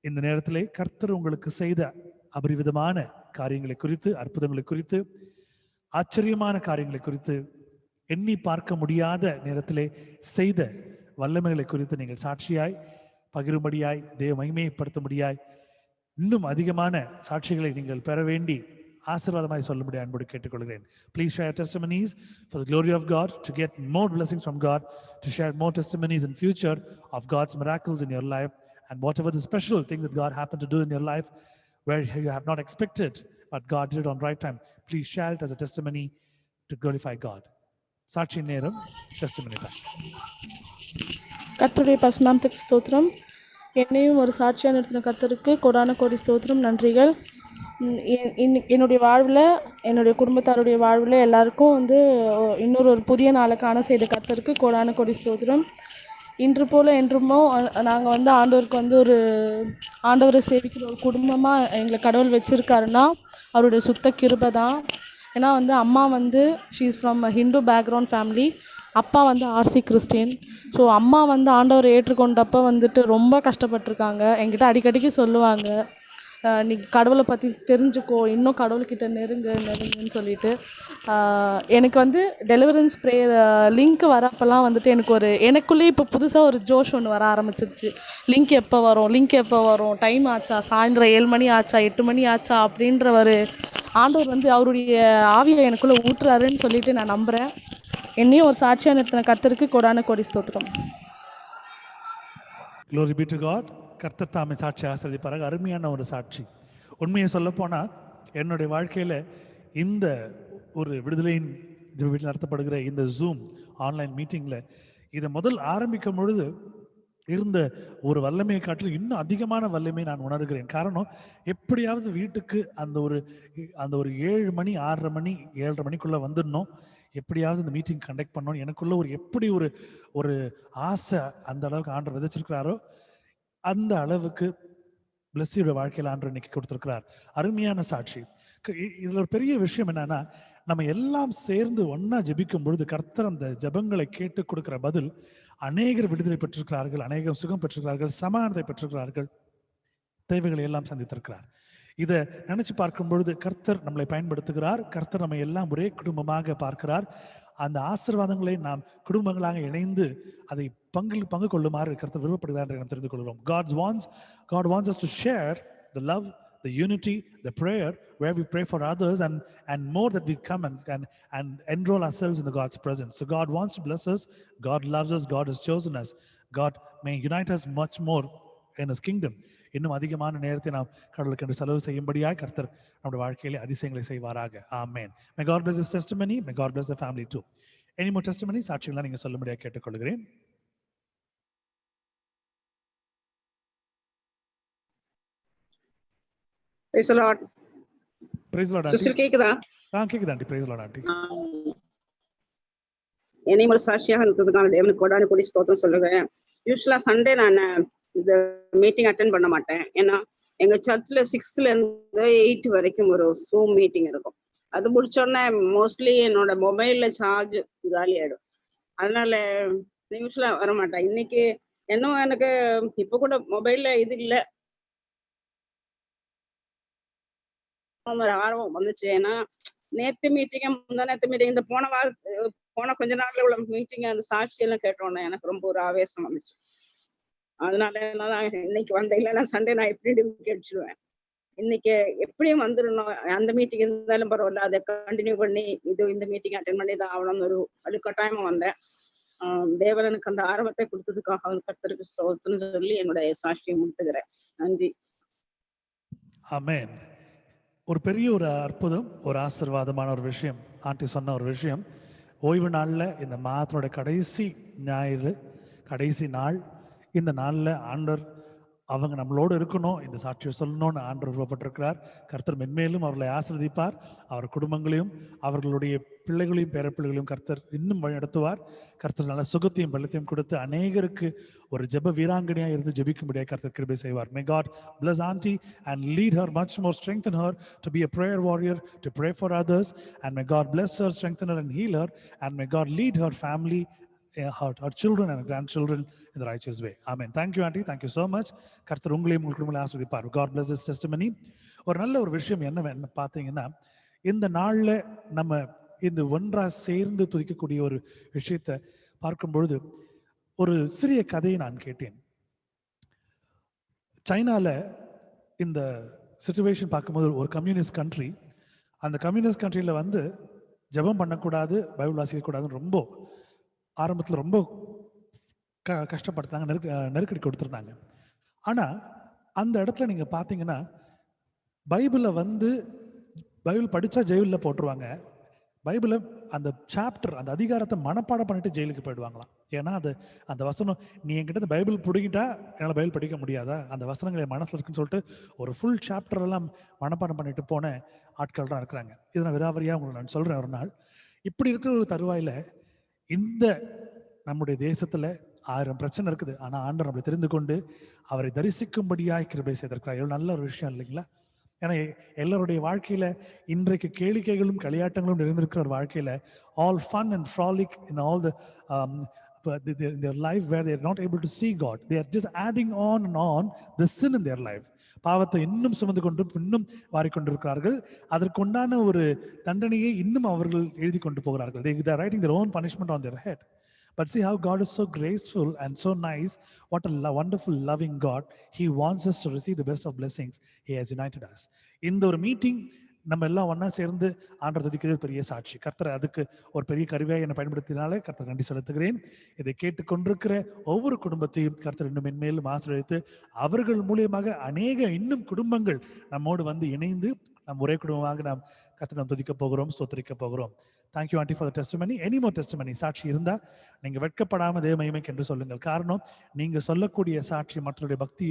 A: இந்த நேரத்திலே கர்த்தர் உங்களுக்கு செய்த அபரிவிதமான காரியங்களை குறித்து, அற்புதங்களை குறித்து, ஆச்சரியமான காரியங்களை குறித்து, எண்ணி பார்க்க முடியாத நேரத்திலே செய்த வல்லமைகளை குறித்து நீங்கள் சாட்சியாய் பகிரும்படியாய், தேவ மகிமைப்படுத்தும்படியாய், இன்னும் அதிகமான சாட்சிகளை நீங்கள் பெற வேண்டி ஆசீர்வாதமாய் சொல்லும்படி அன்போடு கேட்டுக்கொள்கிறேன். Please share testimonies for the glory of God, to get more blessings from God, to share more testimonies in future of God's miracles in your life, and whatever the special thing that God happened to do in your life where you have not expected but God did it on right time, please share it as a testimony to glorify God. சாட்சி நேரம், testimony time.
B: கர்த்தருடைய பரிசுநாமத்துக்கு ஸ்தோத்திரம். என்னையும் ஒரு சாட்சியாக நிறுத்தின கர்த்தருக்கு கோடான கோடி ஸ்தோத்திரம், நன்றிகள். என்னுடைய வாழ்வில், என்னுடைய குடும்பத்தாருடைய வாழ்வில் எல்லாருக்கும் இன்னொரு புதிய நாளை காண செய்த கர்த்தருக்கு கோடான கோடி ஸ்தோத்திரம். இன்று போல் என்றுமோ நாங்கள் ஆண்டவருக்கு ஒரு ஆண்டவரை சேவிக்கிற ஒரு குடும்பமாக எங்களை கடவுள் வச்சுருக்காருன்னா அவருடைய சுத்த கிருபை தான். ஏன்னா அம்மா she is from Hindu background family, அப்பா ஆர்சி கிறிஸ்டின். ஸோ அம்மா ஆண்டவரை ஏற்றுக்கொண்டப்போ ரொம்ப கஷ்டப்பட்டிருக்காங்க. என்கிட்ட அடிக்கடிக்கு சொல்லுவாங்க, நீ கடவுளை பற்றி தெரிஞ்சுக்கோ, இன்னும் கடவுள்கிட்ட நெருங்குன்னு சொல்லிட்டு. எனக்கு டெலிவரன்ஸ் ப்ரேயர் லிங்க் வரப்பெல்லாம் எனக்குள்ளேயே இப்போ புதுசாக ஒரு ஜோஷ் ஒன்று வர ஆரம்பிச்சிருச்சு. லிங்க் எப்போ வரும், டைம் ஆச்சா, சாயந்தரம் 7 மணி ஆச்சா, 8 மணி ஆச்சா அப்படின்ற ஒரு ஆண்டவர் அவருடைய ஆவியை எனக்குள்ளே ஊற்றுறாருன்னு சொல்லிட்டு நான் நம்புகிறேன். என்னையும் ஒரு சாட்சியாக நிறுத்தின கர்த்தருக்கு கோடான கோடி ஸ்தோத்திரம்.
A: Glory be to God. கர்த்தர் தாமே சாட்சி ஆசீர்வதிப்பாராக. அருமையான ஒரு சாட்சி. உண்மையை சொல்லப்போனால் என்னுடைய வாழ்க்கையில் இந்த ஒரு விடுதலையின் வீட்டில் நடத்தப்படுகிற இந்த ஜூம் ஆன்லைன் மீட்டிங்கில் இதை முதல் ஆரம்பிக்கும் பொழுது இருந்த ஒரு வல்லமையை காட்டிலும் இன்னும் அதிகமான வல்லமையை நான் உணர்கிறேன். காரணம், எப்படியாவது வீட்டுக்கு அந்த ஒரு 7 மணி 6:30 மணி 7:30 மணிக்குள்ளே வந்துடணும், எப்படியாவது இந்த மீட்டிங் கண்டக்ட் பண்ணணும். எனக்குள்ள எப்படி ஒரு ஆசை அந்த அளவுக்கு ஆண்டவர் விதைச்சிருக்கிறாரோ அந்த அளவுக்கு பிளஸ்ஸியோட வாழ்க்கையில் ஆண்டவர் இன்னைக்கு கொடுத்திருக்கிறார். அருமையான சாட்சி. இதுல ஒரு பெரிய விஷயம் என்னன்னா, நம்ம எல்லாம் சேர்ந்து ஒன்னா ஜெபிக்கும் பொழுது கர்த்தர் அந்த ஜெபங்களை கேட்டு கொடுக்கிற பதில், அநேகர் விடுதலை பெற்றிருக்கிறார்கள், அநேகம் சுகம் பெற்றிருக்கிறார்கள், சமாதானத்தை பெற்றிருக்கிறார்கள், தேவைகளை எல்லாம் சந்தித்திருக்கிறார். இதை நினைச்சு பார்க்கும் பொழுது கர்த்தர் நம்மளை பயன்படுத்துகிறார். கர்த்தர் நம்ம எல்லாம் ஒரே குடும்பமாக பார்க்கிறார். அந்த ஆசீர்வாதங்களை நாம் குடும்பங்களாக இணைந்து அதை பங்கு கொள்ளுமாறு கர்த்தர் விருப்பப்படுகிறார் என்று நாம் தெரிந்து கொள்கிறோம். God wants us to share the love, the unity, the prayer, where we pray for others, and more that we come and enroll ourselves in the God's presence. So God wants to bless us. God loves us. God has chosen us. God may unite us much more in His kingdom. இன்னும் அதிகமான நேரத்தை நாம் கடவுளுக்கு என்று செலவு செய்யும்படியாக கர்த்தர் நம்முடைய வாழ்க்கையிலே அதிசயங்களை செய்வாராக. ஆமென். May God bless His testimony. May God bless the family too. Any more testimony? சாட்சிகளை நீங்க சொல்லும்படியாக கேட்டுக்கொள்கிறேன்.
E: Praise the Lord.
A: Praise the Lord.
E: Sister கேக்குதா?
A: கேக்குது aunty. Praise the Lord aunty.
E: என்னையும் ஒரு சாட்சியாக இருந்ததுக்கான தேவனுக்கு கோடான கோடி ஸ்தோத்திரம் சொல்லுவேன். யூஸ்வலா சண்டே நான் இந்த மீட்டிங் அட்டென்ட் பண்ண மாட்டேன். ஏன்னா எங்க சர்ச்ல 6th இருந்து 8 வரைக்கும் ஒரு Zoom மீட்டிங் இருக்கும். அது முடிச்சோடனே மோஸ்ட்லி என்னோட மொபைல்ல சார்ஜ் காலி ஆயிடும். அதனால யூஸ்வலா வர மாட்டேன். இன்னைக்கு என்ன எனக்கு இப்ப கூட மொபைல்ல இது இல்லை, ஒரு ஆர்வம் வந்துச்சு. ஏன்னா நேத்து மீட்டிங், முந்தானேத்து மீட்டிங், இந்த போன கொஞ்ச நாள்ல உள்ள மீட்டிங் அந்த சாட்சி எல்லாம் கேட்டோன்னே எனக்கு ரொம்ப ஒரு ஆவேசம் வந்துச்சு. அதனால இன்னைக்கு வந்த இல்லைன்னா சண்டே நான் எப்படி கேட்டுடுவேன். இன்னைக்கு எப்படியும் வந்துடணும், அந்த மீட்டிங் இருந்தாலும் பரவாயில்ல, அதை கண்டினியூ பண்ணி இந்த மீட்டிங் அட்டென்ட் பண்ணி தான் ஆகணும்னு ஒரு வலுக்கட்டாயமா வந்தேன். தேவன் எனக்கு அந்த ஆரம்பத்தை கொடுத்ததுக்காக கர்த்தருக்கு ஸ்தோத்திரம் சொல்லி என்னுடைய சாட்சியை முடித்துக்கிறேன். நன்றி.
A: ஆமென். ஒரு பெரிய ஒரு அற்புதம், ஒரு ஆசீர்வாதமான ஒரு விஷயம். ஆண்டி சொன்ன ஒரு விஷயம், ஓய்வு நாளில் இந்த மாதத்தோட கடைசி ஞாயிறு, கடைசி நாள், இந்த நாளில் ஆண்டவர் அவங்க நம்மளோடு இருக்கணும், இந்த சாட்சியை சொல்லணும்னு ஆண்டவர் விருப்பப்பட்டிருக்கிறார். கர்த்தர் மென்மேலும் அவர்களை ஆசீர்வதிப்பார். அவர் குடும்பங்களையும் அவர்களுடைய பிள்ளைகளையும் பேரப்பிள்ளைகளையும் கர்த்தர் இன்னும் வழிநடத்துவார். கர்த்தர் நல்ல சுகத்தையும் பலத்தையும் கொடுத்து அநேகருக்கு ஒரு ஜெப வீராங்கனையாக இருந்து ஜெபிக்கும்படியாக கர்த்தர் கிருபை செய்வார். May God bless Auntie and lead her much more, strengthen her to be a prayer warrior, to pray for others, and may God bless her, strengthen her and heal her, and may God lead her family, her children and grandchildren in the righteous way. Amen. Thank you, Auntie. Thank you so much. கர்த்தர் உங்களையும் உங்கள் குடும்பங்களை ஆசீர்வதிப்பார். God bless this testimony. ஒரு நல்ல ஒரு விஷயம் என்ன பார்த்தீங்கன்னா, இந்த நாளில் நம்ம இந்த ஒன்றா சேர்ந்து துதிக்கக்கூடிய ஒரு விஷயத்தை பார்க்கும் பொழுது ஒரு சிறிய கதையை நான் கேட்டேன். சைனால இந்த சிச்சுவேஷன் பார்க்கும்போது ஒரு கம்யூனிஸ்ட் கண்ட்ரி, அந்த கம்யூனிஸ்ட் கண்ட்ரியில் வந்து ஜெபம் பண்ணக்கூடாது, பைபிள் வாசிக்கக்கூடாதுன்னு ரொம்ப ஆரம்பத்தில் ரொம்ப கஷ்டப்படுத்தாங்க, நெருக்கடி கொடுத்துருந்தாங்க. ஆனால் அந்த இடத்துல நீங்கள் பார்த்தீங்கன்னா, பைபிளை வந்து பைபிள் படித்தா ஜெயிலில் போட்டுருவாங்க. பைபிளை அந்த சாப்டர், அந்த அதிகாரத்தை மனப்பாடம் பண்ணிட்டு ஜெயிலுக்கு போயிடுவாங்களாம். ஏன்னா அந்த வசனம், நீ என்கிட்ட இந்த பைபிள் பிடிக்கிட்டா என்னால் பைபிள் படிக்க முடியாதா, அந்த வசனங்கள் என் மனசில் இருக்குன்னு சொல்லிட்டு ஒரு ஃபுல் சாப்டர் எல்லாம் மனப்பாடம் பண்ணிட்டு போன ஆட்கள் தான் இருக்கிறாங்க. இதை நான் விராவரியாக உங்களுக்கு நான் சொல்கிறேன். ஒரு நாள் இப்படி இருக்கிற ஒரு தருவாயில் இந்த நம்முடைய தேசத்துல 1000 பிரச்சனை இருக்குது, ஆனா ஆண்டவர் நம்மளை தெரிந்து கொண்டு அவரை தரிசிக்கும்படியாய் கிருபை செய்திருக்கிறார். எவ்வளவு நல்ல ஒரு விஷயம் இல்லைங்களா? ஏன்னா எல்லாருடைய வாழ்க்கையில இன்றைக்கு கேளிக்கைகளும் களியாட்டங்களும் நிறைந்திருக்கிற ஒரு வாழ்க்கையில all fun and frolic in all their life where they are not able to see God, they are just adding on and on the sin in their life. பாவத்தை இன்னும் சுமந்து கொண்டு இன்னும் வாரிக்கொண்டிருக்கிறார்கள். அதற்குண்டான ஒரு தண்டனையை இன்னும் அவர்கள் எழுதி கொண்டு போகிறார்கள். They are writing their own punishment on their head. But see how God is so graceful and so nice. What a wonderful loving God. He wants us to receive the best of blessings. He has united us. இந்த ஒரு meeting நம்ம எல்லாம் ஒன்னா சேர்ந்து ஆண்டவர் துதிக்கிறது பெரிய சாட்சி. கர்த்தர் அதுக்கு ஒரு பெரிய கருவியாக என்னை பயன்படுத்தினாலே கர்த்தர் நன்றி செலுத்துகிறேன். இதை கேட்டுக்கொண்டிருக்கிற ஒவ்வொரு குடும்பத்தையும் கர்த்தர் இன்னும் மென்மேலும் ஆசீர்வதித்து அவர்கள் மூலியமாக அநேக இன்னும் குடும்பங்கள் நம்மோடு வந்து இணைந்து நம் ஒரே குடும்பமாக நாம் கர்த்தர் நாம் துதிக்க போகிறோம், ஸ்தோத்திரிக்க போகிறோம். Thank you, Auntie, for the testimony. Any more testimony? சாட்சி இருந்தா நீங்க வெட்கப்படாம தேவ மகிமைக்கு என்று சொல்லுங்கள். காரணம், நீங்க சொல்லக்கூடிய சாட்சி மற்றவருடைய பக்தி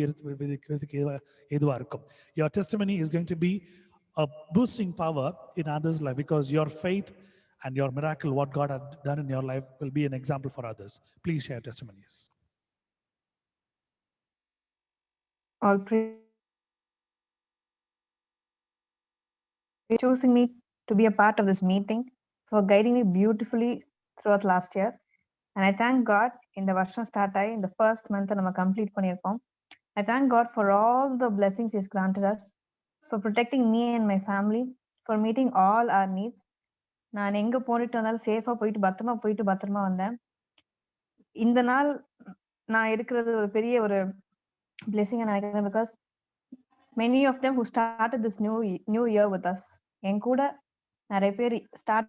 A: எதுவா இருக்கும். Your testimony is going to be a boosting power in others' life, because your faith and your miracle, what God had done in your life, will be an example for others. Please share testimonies.
F: All choosing me to be a part of this meeting, for guiding me beautifully throughout last year. And I thank God, in the Varshan start in the first month நம்ம complete பண்ணியிருக்கோம். I thank God for all the blessings He's granted us, for protecting me and my family, for meeting all our needs. நான் எங்க போயிட்டு வந்தாலும் சேஃபா போயிட்டு பத்திரமா வந்தேன். இந்த நாள் நான் எடுக்கிறது ஒரு பெரிய ஒரு blessing நினைக்கிறேன், because many of them who started this new year with us, என் கூட நிறைய பேர் start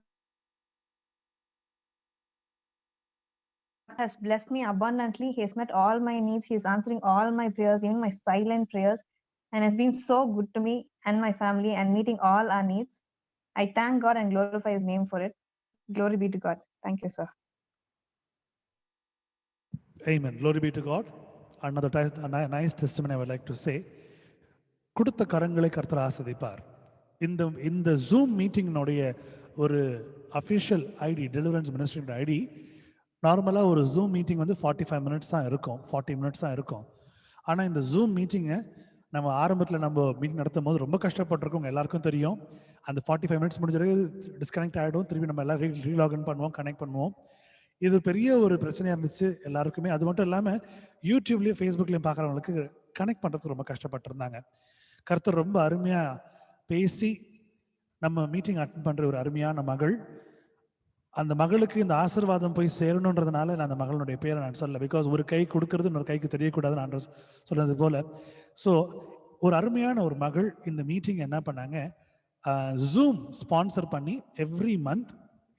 F: has blessed me abundantly. He has met all my needs. He is answering all my prayers, even my silent prayers, and has been so good to me and my family and meeting all our needs. I thank God and glorify His name for it. Glory be to God. Thank you, sir.
A: Amen. Glory be to God. Another nice testimony I would like to say. கொடுத்த கரங்களை கர்த்தர் ஆசீர்வதிப்பார். இந்த zoom மீட்டிங்கினுடைய ஒரு official ID, deliverance மினிஸ்ட்ரியோட ID, நார்மலாக ஒரு zoom meeting வந்து 45 minutes தான் இருக்கும், 40 மினிட்ஸ் தான் இருக்கும். ஆனால் இந்த ஜூம் மீட்டிங்கை நம்ம ஆரம்பத்தில் நம்ம மீட்டிங் நடத்தும் போது ரொம்ப கஷ்டப்பட்டிருக்கோம், எல்லாருக்கும் தெரியும். அந்த 45 மினிட்ஸ் முடிஞ்ச டிஸ்கனெக்ட் ஆகிடும், திருப்பி நம்ம எல்லாம் ரீலாகின் பண்ணுவோம், கனெக்ட் பண்ணுவோம். இது பெரிய ஒரு பிரச்சனையாக இருந்துச்சு எல்லாருக்குமே. அது மட்டும் இல்லாமல் யூடியூப்லேயும் ஃபேஸ்புக்லேயும் பார்க்குறவங்களுக்கு கனெக்ட் பண்ணுறதுக்கு ரொம்ப கஷ்டப்பட்டிருந்தாங்க. கர்த்தர் ரொம்ப அருமையாக பேசி நம்ம மீட்டிங் அட்டென்ட் பண்ணுற ஒரு அருமையான மகள், அந்த மகளுக்கு இந்த ஆசீர்வாதம் போய் சேரணுன்றதுனால நான் அந்த மகளுடைய பேரை நான் சொல்லலை. பிகாஸ் ஒரு கை கொடுக்கறது இன்னொரு கைக்கு தெரியக்கூடாதுன்னு நான் சொன்னது போல. ஸோ ஒரு அருமையான ஒரு மகள் இந்த மீட்டிங் என்ன பண்ணாங்க, ஜூம் ஸ்பான்சர் பண்ணி எவ்ரி மந்த்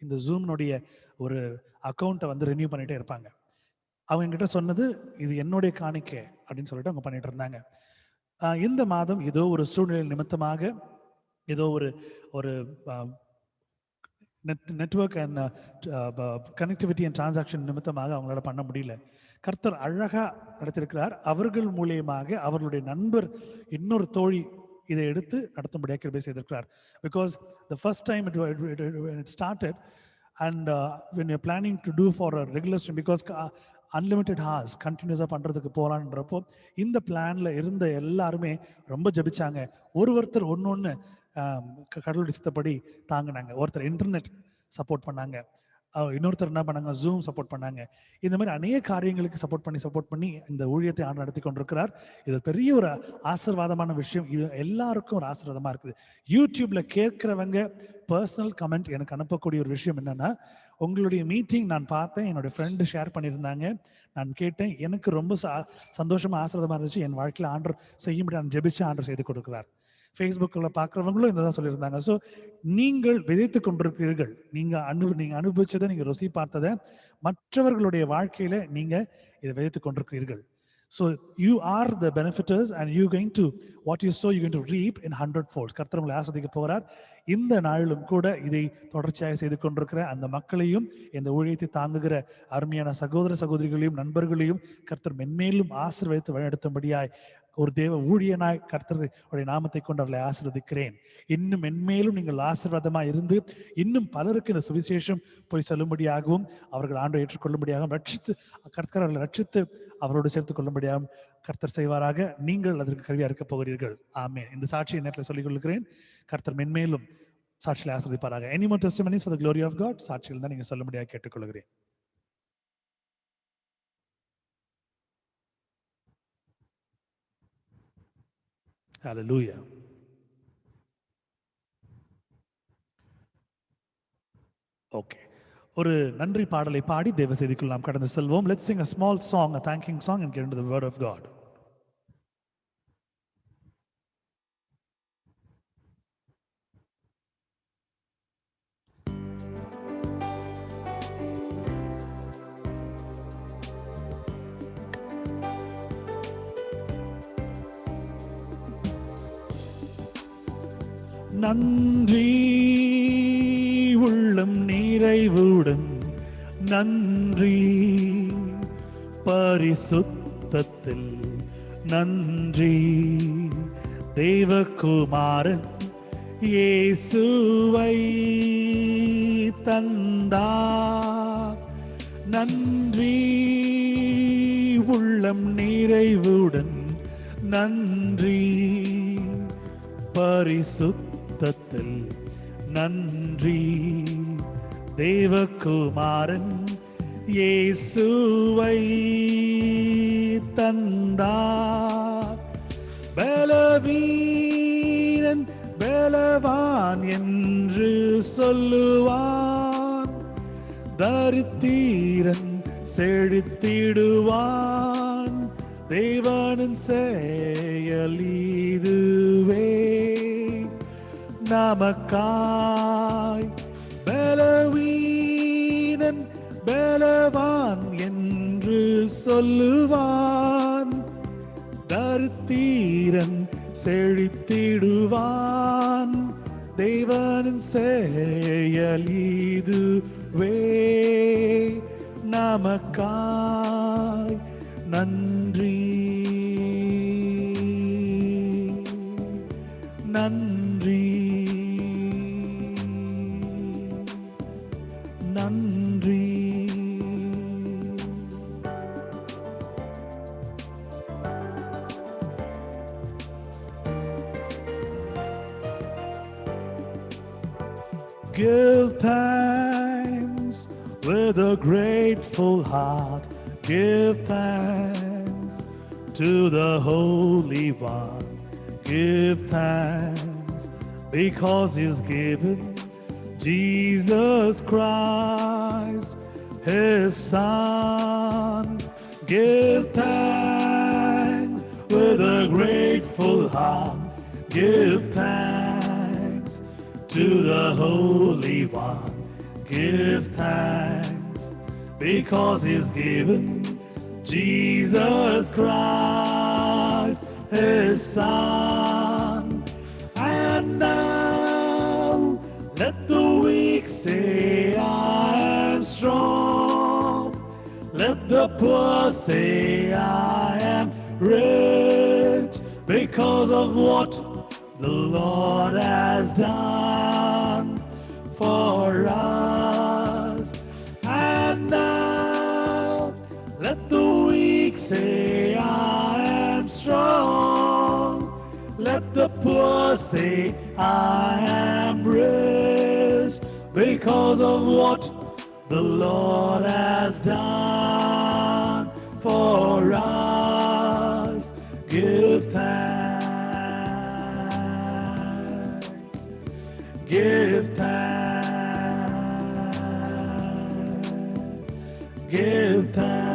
A: இந்த ஜூம்னுடைய ஒரு அக்கௌண்ட்டை வந்து ரினியூ பண்ணிட்டே இருப்பாங்க. அவங்க என்கிட்ட சொன்னது, இது என்னுடைய காணிக்கை அப்படின்னு சொல்லிட்டு அவங்க பண்ணிட்டு இருந்தாங்க. இந்த மாதம் ஏதோ ஒரு சூழ்நிலை நிமித்தமாக, ஏதோ ஒரு ஒரு network and connectivity and transaction நிமித்தமாக அவங்களால பண்ண முடியல. கர்த்தர் அழகா நடத்திருக்கிறார். அவர்கள் மூலியமாக அவர்களுடைய நண்பர் இன்னொரு தோழி இதை எடுத்து நடத்தும்படியாக கிருபை செய்திருக்கிறார். Because the first time it started and when you're planning to do for a regular stream, because unlimited hours கண்டினியூஸாக பண்ணுறதுக்கு போகலான்றப்போ இந்த பிளானில் இருந்த எல்லாருமே ரொம்ப ஜபிச்சாங்க. ஒருத்தர் ஒன்று கடவுளுடைய சித்தப்படி தாங்கினாங்க. ஒருத்தர் இன்டர்நெட் சப்போர்ட் பண்ணாங்க, இன்னொருத்தர் என்ன பண்ணாங்க, ஜூம் சப்போர்ட் பண்ணாங்க. இந்த மாதிரி அநேக காரியங்களுக்கு சப்போர்ட் பண்ணி இந்த ஊழியத்தை ஆண்டு நடத்தி கொண்டிருக்கிறார். இது பெரிய ஒரு ஆசீர்வாதமான விஷயம். இது எல்லாருக்கும் ஒரு ஆசீர்வாதமாக இருக்குது. யூடியூப்ல கேட்குறவங்க பர்சனல் கமெண்ட் எனக்கு அனுப்பக்கூடிய ஒரு விஷயம் என்னன்னா, உங்களுடைய மீட்டிங் நான் பார்த்தேன், என்னுடைய ஃப்ரெண்டு ஷேர் பண்ணியிருந்தாங்க, நான் கேட்டேன், எனக்கு ரொம்ப சந்தோஷமா ஆசீர்வாதமாக இருந்துச்சு, என் வாழ்க்கையில் ஆண்டர் செய்யும்படி நான் ஜெபிச்சு ஆண்டர் செய்து கொடுக்கிறார். ஃபேஸ்புக்கில் பார்க்குறவங்களும் இந்த தான் சொல்லியிருந்தாங்க. ஸோ நீங்கள் விதைத்து கொண்டிருக்கிறீர்கள். நீங்கள் அனுபவிச்சதை, நீங்கள் ருசி பார்த்ததை மற்றவர்களுடைய வாழ்க்கையில நீங்கள் இதை விதைத்து கொண்டிருக்கிறீர்கள். So you are the benefiters and you going to what you sow you're going to reap in 100 folds. கர்த்தர் உங்களை ஆசீர்வதிக்க போகிறார். இந்த நாளிலும் கூட இதை தொடர்ச்சியாக செய்து கொண்டிருக்கிற அந்த மக்களையும் இந்த ஊழியத்தை தாங்குகிற அருமையான சகோதர சகோதரிகளையும் நண்பர்களையும் கர்த்தர் மென்மேலும் ஆசீர்வதித்து வழிநடத்தும்படியாய் ஒரு தேவ ஊழியனாய் கர்த்தருடைய நாமத்தை கொண்டு அவர்களை ஆசீர்வதிக்கிறேன். இன்னும் மென்மேலும் நீங்கள் ஆசீர்வாதமாக இருந்து இன்னும் பலருக்கு இந்த சுவிசேஷம் போய் செல்லும்படியாகவும் அவர்கள் ஆண்டை ஏற்றுக்கொள்ளும்படியாகவும் கர்த்தர் அவர்களை ரட்சித்து அவரோடு சேர்த்துக் கொள்ளும்படியாகவும் கர்த்தர் செய்வாராக. நீங்கள் அதற்கு கருவியா இருக்க போகிறீர்கள். ஆமென். இந்த சாட்சியை நேரத்தில் சொல்லிக் கொள்கிறேன். கர்த்தர் மென்மேலும் சாட்சிகளை ஆசீர்வதிப்பாராக. Any more testimonies for the glory of God? சாட்சிகள் தான் நீங்க சொல்லும்படியாக கேட்டுக்கொள்கிறேன். Hallelujah. Okay. ஒரு நன்றி பாடலை பாடி தேவ செய்திக்குள் நாம் கடந்து செல்வோம். Let's sing a small song, a thanking song, and get into the word of God. நன்றி உள்ளம் நிறைவுடன் நன்றி, பரிசுத்தத்தில் நன்றி, தேவகுமாரன் இயேசுவை தந்தார். நன்றி உள்ளம் நிறைவுடன் நன்றி, பரிசுத்தத்தில் நன்றி, தேவகுமாரன் இயேசுவை தந்தார். பலவீனன் பலவான் என்று சொல்லுவான், தரித்திரன் செழித்திடுவான், தேவனின் செயல் இதுவே. நமக்காய் பலவீனன் பலவான் என்று சொல்லுவான், தரித்திரன் செழித்திடுவான், தேவனின் செயல் இதுவே. நமக்காய் நன்றி நன்றி நன்றி. Give thanks with a grateful heart. Give thanks to the Holy One. Give thanks because He's given Jesus Christ, His Son. Give thanks with a grateful joyful heart, give thanks to the Holy One. Give thanks because He's given Jesus Christ, His Son. And now let the weak say, I am strong. Let the poor say, I am rich, because of what the Lord has done for us. And now let the weak say, I am strong. Let the poor say, I am rich, because of what the Lord has done for us. Give thanks. Give thanks. Give thanks.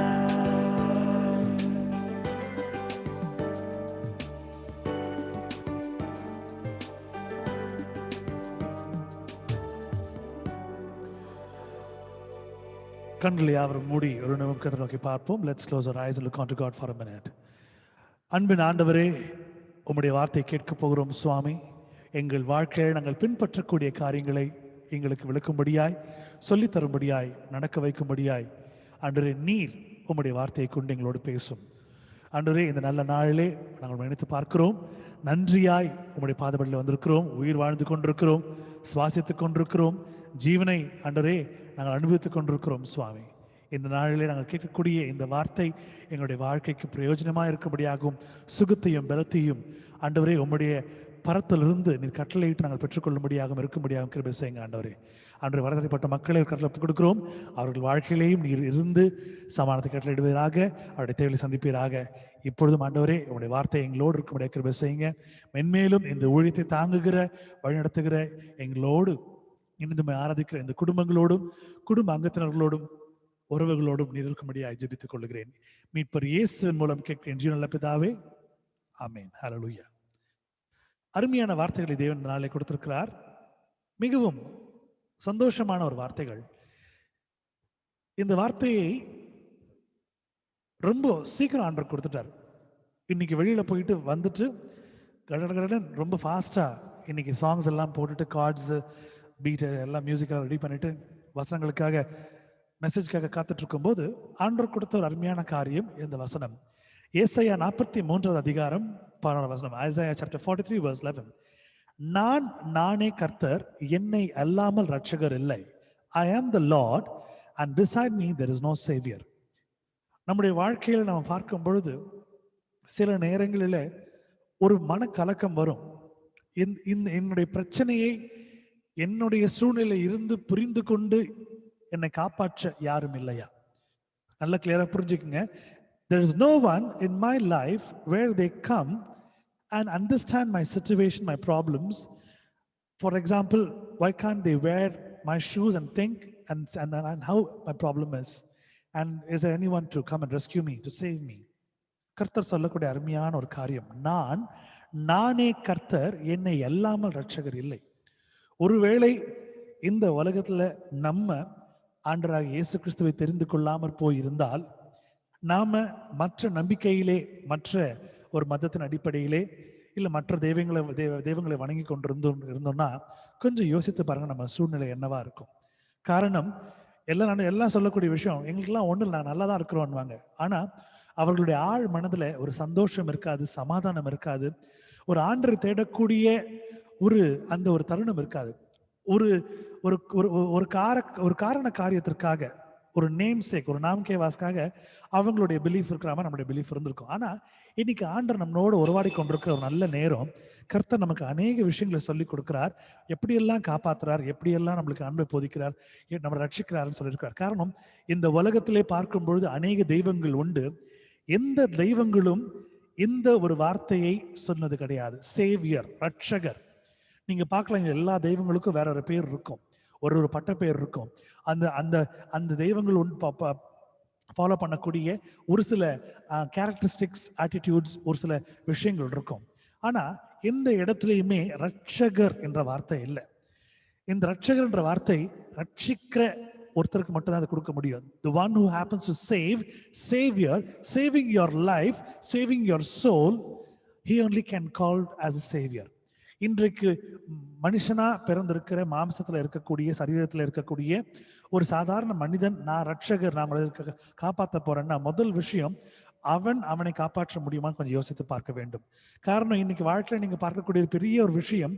A: கண்களை யாவரும் மூடி ஒரு நிமிடம் நோக்கி பார்ப்போம். Let's close our eyes and look unto God for a minute. அன்பின் ஆண்டவரே, உம்முடைய வார்த்தை கேட்க போகிறோம் சுவாமி. எங்கள் வாழ்க்கையில் நாங்கள் பின்பற்றக்கூடிய காரியங்களை எங்களுக்கு விளக்கும்படியாய், சொல்லித் தரும்படியாய், நடக்க வைக்கும்படியாய் ஆண்டவரே நீர் உம்முடைய வார்த்தையை கொண்டு எங்களோடு பேசும். ஆண்டவரே, இந்த நல்ல நாளிலே நாங்கள் நினைத்து பார்க்கிறோம். நன்றியாய் உம்முடைய பாதபடியில் வந்திருக்கிறோம். உயிர் வாழ்ந்து கொண்டிருக்கிறோம், சுவாசித்துக் கொண்டிருக்கிறோம். ஜீவனை ஆண்டவரே நாங்கள் அனுபவித்துக் கொண்டிருக்கிறோம் சுவாமி. இந்த நாளிலே நாங்கள் கேட்கக்கூடிய இந்த வார்த்தை எங்களுடைய வாழ்க்கைக்கு பிரயோஜனமாக இருக்கும்படியாகவும், சுகத்தையும் பலத்தையும் ஆண்டவரே உம்முடைய பரத்திலிருந்து நீர் கட்டளையிட்டு நாங்கள் பெற்றுக்கொள்ளும்படியாகவும் இருக்கும்படியாகவும் கிருபை செய்யுங்க ஆண்டவரே. அன்று வரதடைப்பட்ட மக்களை கட்டளை கொடுக்கிறோம். அவர்கள் வாழ்க்கையிலேயும் நீர் இருந்து சமானத்தை கட்டளையிடுவதாக, அவருடைய தேவையை சந்திப்பீராக. இப்பொழுதும் ஆண்டவரே உங்களுடைய வார்த்தை எங்களோடு இருக்கும்படியாக கிருபை செய்யுங்க. மென்மேலும் இந்த ஊழியத்தை தாங்குகிற வழிநடத்துகிற எங்களோடு இணைந்து ஆராதிக்கிற இந்த குடும்பங்களோடும் குடும்ப அங்கத்தினர்களோடும் உறவுகளோடும் நீர் இருக்கும்படியாக ஜெபித்துக் கொள்கிறேன். மீட்பர் இயேசுவின் மூலம் கேட்கிறேன் ஜீவனுள்ள பிதாவே, ஆமென். ஹல்லேலூயா. அருமையான வார்த்தைகளை தேவன் நாளை கொடுத்திருக்கிறார். மிகவும் சந்தோஷமான ஒரு வார்த்தைகள். இந்த வார்த்தையை ரொம்ப சீக்கிரம் ஆண்டவர் கொடுத்துட்டார். இன்னைக்கு வெளியில போயிட்டு வந்துட்டு கடகடன்னு ரொம்ப ஃபாஸ்டா இன்னைக்கு சாங்ஸ் எல்லாம் போட்டுட்டு கார்ட்ஸ் பீட் எல்லாம் மியூசிக்காக ரெடி பண்ணிட்டு வசனங்களுக்காக மெசேஜ்க்காக காத்துட்டு இருக்கும்போது ஆண்டவர் கொடுத்த ஒரு அருமையான காரியம் இந்த வசனம். ஏசாயா 43 அதிகாரம் 11 வசனம். Isaiah chapter 43 verse 11. நானே கர்த்தர், என்னை அல்லாமல் ரட்சகர் இல்லை. I am the Lord and beside me there is no savior. நம்முடைய வாழ்க்கையில் நம்ம பார்க்கும் பொழுது சில நேரங்களில் ஒரு மனக்கலக்கம் வரும். என்னுடைய பிரச்சனையை என்னுடைய சூழ்நிலை இருந்து புரிந்து கொண்டு என்னை காப்பாற்ற யாரும் இல்லையா? நல்ல கிளியரா புரிஞ்சுக்குங்க. There is no one in my life where they come and understand my situation, my problems. For example, why can't they wear my shoes and think and how my problem is? And is there anyone to come and rescue me, to save me? கர்த்தர் சொல்லக்கூடிய அருமையான ஒரு காரியம். நானே கர்த்தர், என்னை அல்லாமல் ரட்சகர் இல்லை. ஒருவேளை இந்த உலகத்துல நம்ம ஆண்டவராகிய இயேசு கிறிஸ்துவை தெரிந்து கொள்ளாமற் போயிருந்தால், நாம மற்ற நம்பிக்கையிலே, மற்ற ஒரு மதத்தின் அடிப்படையிலே, இல்லை மற்ற தெய்வங்களை வணங்கி இருந்தோம்னா கொஞ்சம் யோசித்து பாருங்க நம்ம சூழ்நிலை என்னவா இருக்கும். காரணம், எல்லாம் சொல்லக்கூடிய விஷயம், எங்களுக்கெல்லாம் ஒன்றும் நாங்கள் நல்லா தான் இருக்கிறோம்வாங்க. ஆனா அவர்களுடைய ஆழ் மனதுல ஒரு சந்தோஷம் இருக்காது, சமாதானம் இருக்காது, ஒரு ஆண்டரை தேடக்கூடிய அந்த ஒரு தருணம் இருக்காது. ஒரு காரண காரியத்திற்காக, ஒரு நேம் சேக், ஒரு நாமக்கே வாஸ்க்காக அவங்களுடைய பிலீஃப் இருக்கிற மாதிரி நம்மளுடைய பிலீஃப் இருந்திருக்கும். ஆனா இன்னைக்கு ஆண்டர் நம்மளோட உருவாடி கொண்டிருக்கிற ஒரு நல்ல நேரம். கர்த்தர் நமக்கு அநேக விஷயங்களை சொல்லி கொடுக்கிறார். எப்படியெல்லாம் காப்பாத்துறார், எப்படியெல்லாம் நம்மளுக்கு அன்பை போதிக்கிறார், நம்ம ரட்சிக்கிறார்னு சொல்லியிருக்கிறார். காரணம், இந்த உலகத்திலே பார்க்கும் பொழுது அநேக தெய்வங்கள் உண்டு. எந்த தெய்வங்களும் இந்த ஒரு வார்த்தையை சொன்னது கிடையாது. சேவியர், ரட்சகர். நீங்க பார்க்கலாம், எல்லா தெய்வங்களுக்கும் வேற ஒரு பேர் இருக்கும், ஒரு பட்ட பேர் இருக்கும். அந்த தெய்வங்கள் ஃபாலோ பண்ணக்கூடிய ஒரு சில கேரக்டரிஸ்டிக்ஸ், ஆட்டிடியூட்ஸ், ஒரு சில விஷயங்கள் இருக்கும். ஆனா எந்த இடத்துலையுமே ரட்சகர் என்ற வார்த்தை இல்லை. இந்த ரட்சகர் என்ற வார்த்தை ரட்சிக்கிற ஒருத்தருக்கு மட்டும்தான் அதை கொடுக்க முடியும். The one who happens to save, savior, saving your life, saving your soul, he only can call as a savior. இன்றைக்கு மனுஷனா பிறந்திருக்கிற மாம்சத்துல இருக்கக்கூடிய சரீரத்துல இருக்கக்கூடிய ஒரு சாதாரண மனிதன் நான் ரட்சகர் நான் காப்பாற்ற போறேன்னா முதல் விஷயம் அவனை காப்பாற்ற முடியுமான்னு கொஞ்சம் யோசித்து பார்க்க வேண்டும். காரணம் இன்னைக்கு வாழ்க்கையில நீங்க பார்க்கக்கூடிய பெரிய ஒரு விஷயம்,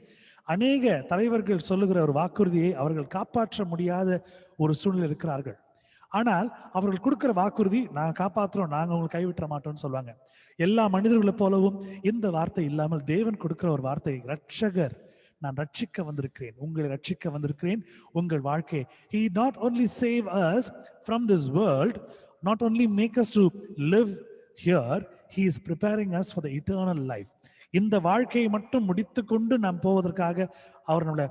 A: அநேக தலைவர்கள் சொல்லுகிற ஒரு வாக்குறுதியை அவர்கள் காப்பாற்ற முடியாத ஒரு சூழ்நிலை இருக்கிறார்கள். ஆனால் அவர்கள் கொடுக்கிற வாக்குறுதி நான் காப்பாற்றுறோம், நாங்க உங்களை கைவிட்ட மாட்டோம்னு சொல்லுவாங்க. எல்லா மனிதர்களை போலவும் இந்த வார்த்தை இல்லாமல் தேவன் கொடுக்கிற ஒரு வார்த்தை ரட்சகர், நான் ரட்சிக்க வந்திருக்கிறேன், உங்களை ரட்சிக்க வந்திருக்கிறேன், உங்கள் வாழ்க்கை. He not only save us from this world, not only make us to live here, he is preparing us for the eternal life. இந்த வாழ்க்கையை மட்டும் முடித்து கொண்டு நாம் போவதற்காக அவர் நம்மளை